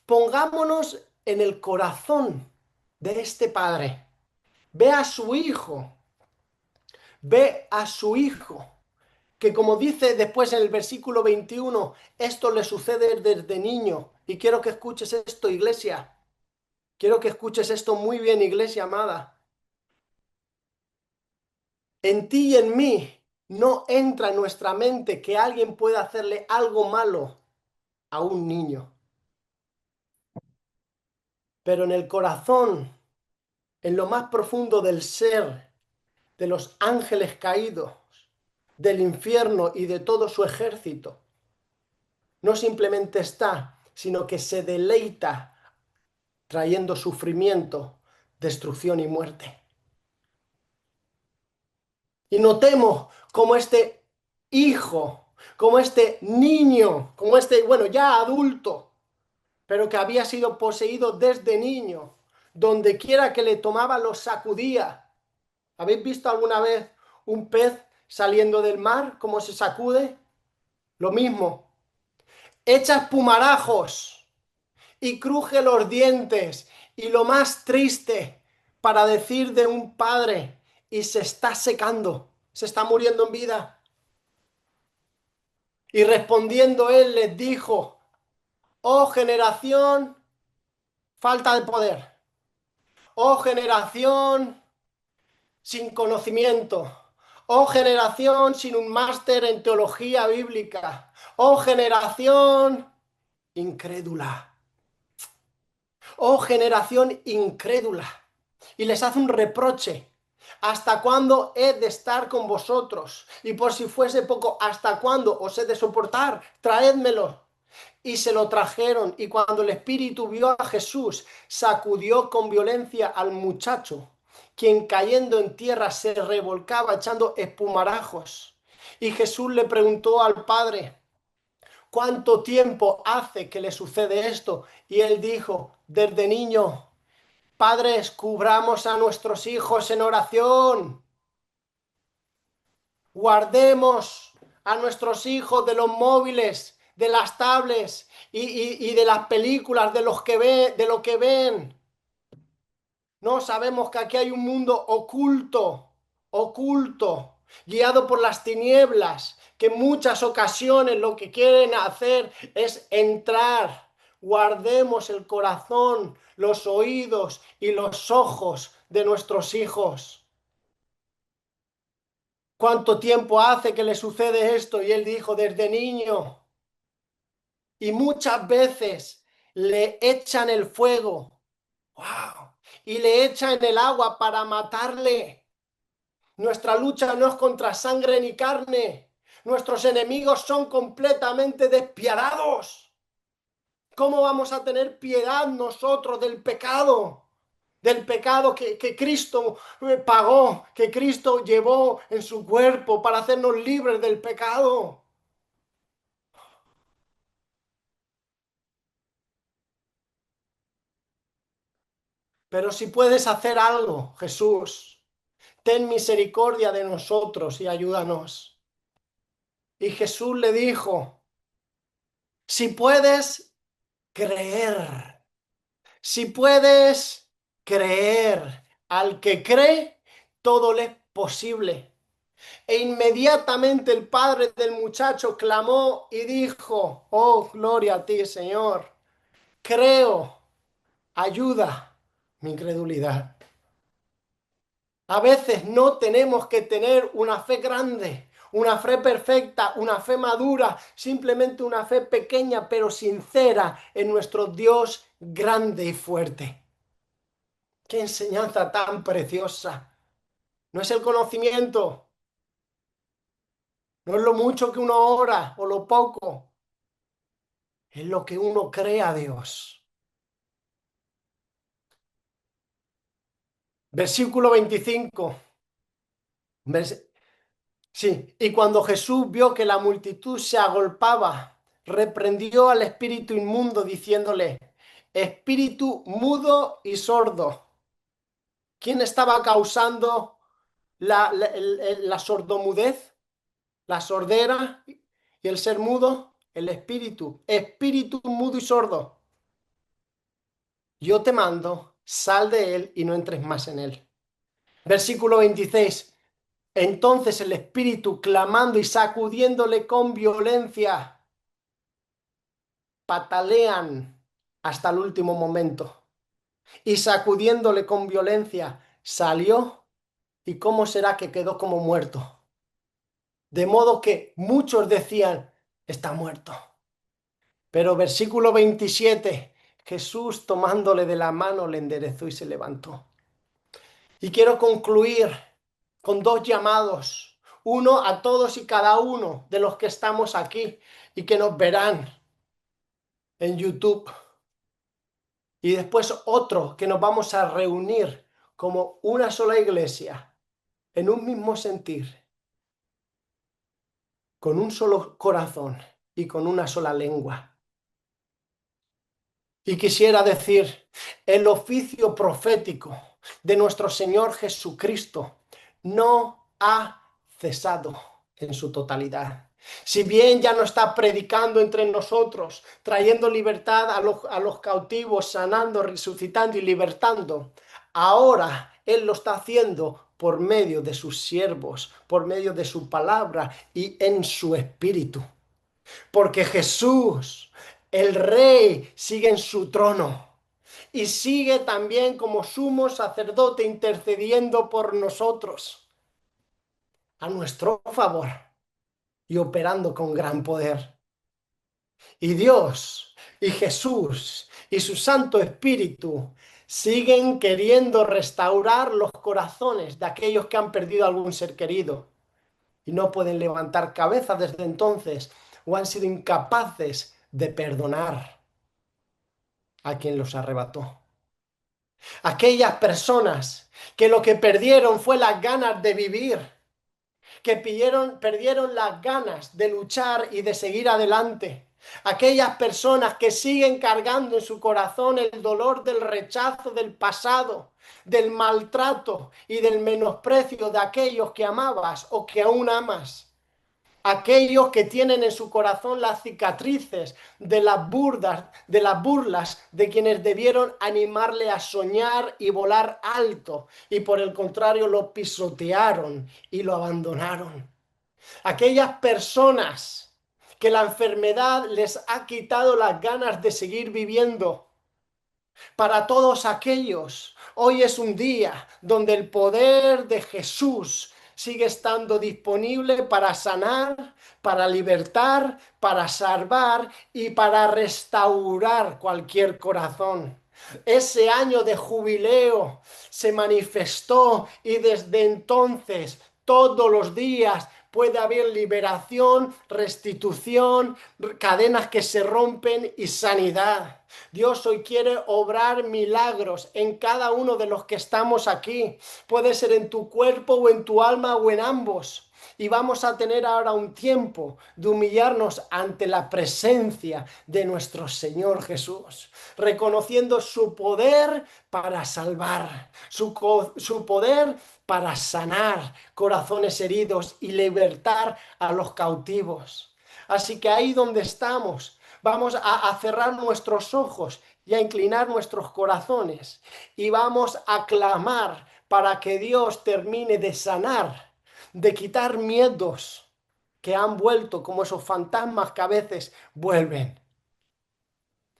Pongámonos en el corazón de este padre. Ve a su hijo, ve a su hijo que como dice después en el versículo 21, esto le sucede desde niño. Y quiero que escuches esto, iglesia. Quiero que escuches esto muy bien, iglesia amada. En ti y en mí no entra en nuestra mente que alguien pueda hacerle algo malo a un niño. Pero en el corazón, en lo más profundo del ser, de los ángeles caídos, del infierno y de todo su ejército, no simplemente está, sino que se deleita trayendo sufrimiento, destrucción y muerte. Y notemos como este hijo, como este niño, como este, bueno, ya adulto, pero que había sido poseído desde niño, donde quiera que le tomaba lo sacudía. ¿Habéis visto alguna vez un pez saliendo del mar, cómo se sacude? Lo mismo. Echa espumarajos y cruje los dientes. Y lo más triste para decir de un padre, y se está secando, se está muriendo en vida. Y respondiendo él les dijo, oh generación, falta de poder, oh generación sin conocimiento, oh generación sin un máster en teología bíblica, oh generación incrédula. Oh generación incrédula. Y les hace un reproche. ¿Hasta cuándo he de estar con vosotros? Y por si fuese poco, ¿hasta cuándo os he de soportar? Traédmelo. Y se lo trajeron. Y cuando el espíritu vio a Jesús, sacudió con violencia al muchacho, quien cayendo en tierra se revolcaba echando espumarajos. Y Jesús le preguntó al padre, ¿cuánto tiempo hace que le sucede esto? Y él dijo, desde niño. Padres, cubramos a nuestros hijos en oración. Guardemos a nuestros hijos de los móviles, de las tablets y de las películas, de lo que ven. No sabemos que aquí hay un mundo oculto, oculto, guiado por las tinieblas, que en muchas ocasiones lo que quieren hacer es entrar. Guardemos el corazón, los oídos y los ojos de nuestros hijos. ¿Cuánto tiempo hace que le sucede esto? Y él dijo, desde niño. Y muchas veces le echan el fuego. ¡Wow! Y le echan el agua para matarle. Nuestra lucha no es contra sangre ni carne. Nuestros enemigos son completamente despiadados. ¿Cómo vamos a tener piedad nosotros del pecado? Del pecado que Cristo pagó, que Cristo llevó en su cuerpo para hacernos libres del pecado. Pero si puedes hacer algo, Jesús, ten misericordia de nosotros y ayúdanos. Y Jesús le dijo, si puedes creer, si puedes creer, al que cree, todo le es posible. E inmediatamente el padre del muchacho clamó y dijo, oh, gloria a ti, Señor, creo, ayuda mi incredulidad. A veces no tenemos que tener una fe grande, una fe perfecta, una fe madura, simplemente una fe pequeña pero sincera en nuestro Dios grande y fuerte. ¡Qué enseñanza tan preciosa! No es el conocimiento, no es lo mucho que uno ora o lo poco, es lo que uno cree a Dios. Versículo 25. Sí, y cuando Jesús vio que la multitud se agolpaba, reprendió al espíritu inmundo diciéndole, espíritu mudo y sordo. ¿Quién estaba causando la sordomudez, la sordera y el ser mudo? El espíritu, espíritu mudo y sordo. Yo te mando, sal de él y no entres más en él. Versículo 26. Entonces el espíritu, clamando y sacudiéndole con violencia, patalean hasta el último momento. Y sacudiéndole con violencia, salió. ¿Y cómo será que quedó como muerto? De modo que muchos decían, está muerto. Pero versículo 27, Jesús tomándole de la mano le enderezó y se levantó. Y quiero concluir con dos llamados. Uno a todos y cada uno de los que estamos aquí y que nos verán en YouTube. Y después otro que nos vamos a reunir como una sola iglesia, en un mismo sentir, con un solo corazón y con una sola lengua. Y quisiera decir, el oficio profético de nuestro Señor Jesucristo no ha cesado en su totalidad. Si bien ya no está predicando entre nosotros, trayendo libertad a los cautivos, sanando, resucitando y libertando, ahora Él lo está haciendo por medio de sus siervos, por medio de su palabra y en su espíritu. Porque Jesús, el Rey, sigue en su trono y sigue también como sumo sacerdote intercediendo por nosotros a nuestro favor y operando con gran poder. Y Dios y Jesús y su Santo Espíritu siguen queriendo restaurar los corazones de aquellos que han perdido algún ser querido y no pueden levantar cabeza desde entonces o han sido incapaces de perdonar a quien los arrebató. Aquellas personas que lo que perdieron fue las ganas de vivir, que perdieron las ganas de luchar y de seguir adelante. Aquellas personas que siguen cargando en su corazón el dolor del rechazo del pasado, del maltrato y del menosprecio de aquellos que amabas o que aún amas. Aquellos que tienen en su corazón las cicatrices de las burlas de quienes debieron animarle a soñar y volar alto, y por el contrario lo pisotearon y lo abandonaron. Aquellas personas que la enfermedad les ha quitado las ganas de seguir viviendo. Para todos aquellos, hoy es un día donde el poder de Jesús sigue estando disponible para sanar, para libertar, para salvar y para restaurar cualquier corazón. Ese año de jubileo se manifestó y desde entonces todos los días puede haber liberación, restitución, cadenas que se rompen y sanidad. Dios hoy quiere obrar milagros en cada uno de los que estamos aquí. Puede ser en tu cuerpo o en tu alma o en ambos. Y vamos a tener ahora un tiempo de humillarnos ante la presencia de nuestro Señor Jesús, reconociendo su poder para salvar, su poder para sanar corazones heridos y libertar a los cautivos. Así que ahí donde estamos, vamos a cerrar nuestros ojos y a inclinar nuestros corazones y vamos a clamar para que Dios termine de sanar, de quitar miedos que han vuelto como esos fantasmas que a veces vuelven.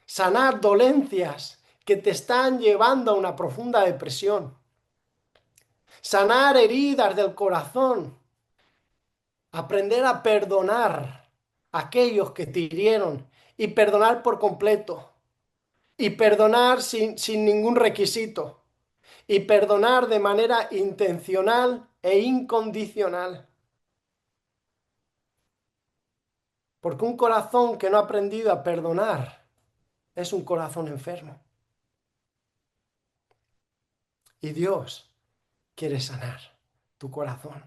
Sanar dolencias que te están llevando a una profunda depresión. Sanar heridas del corazón. Aprender a perdonar a aquellos que te hirieron y perdonar por completo. Y perdonar sin ningún requisito. Y perdonar de manera intencional e incondicional. Porque un corazón que no ha aprendido a perdonar es un corazón enfermo. Y Dios quiere sanar tu corazón.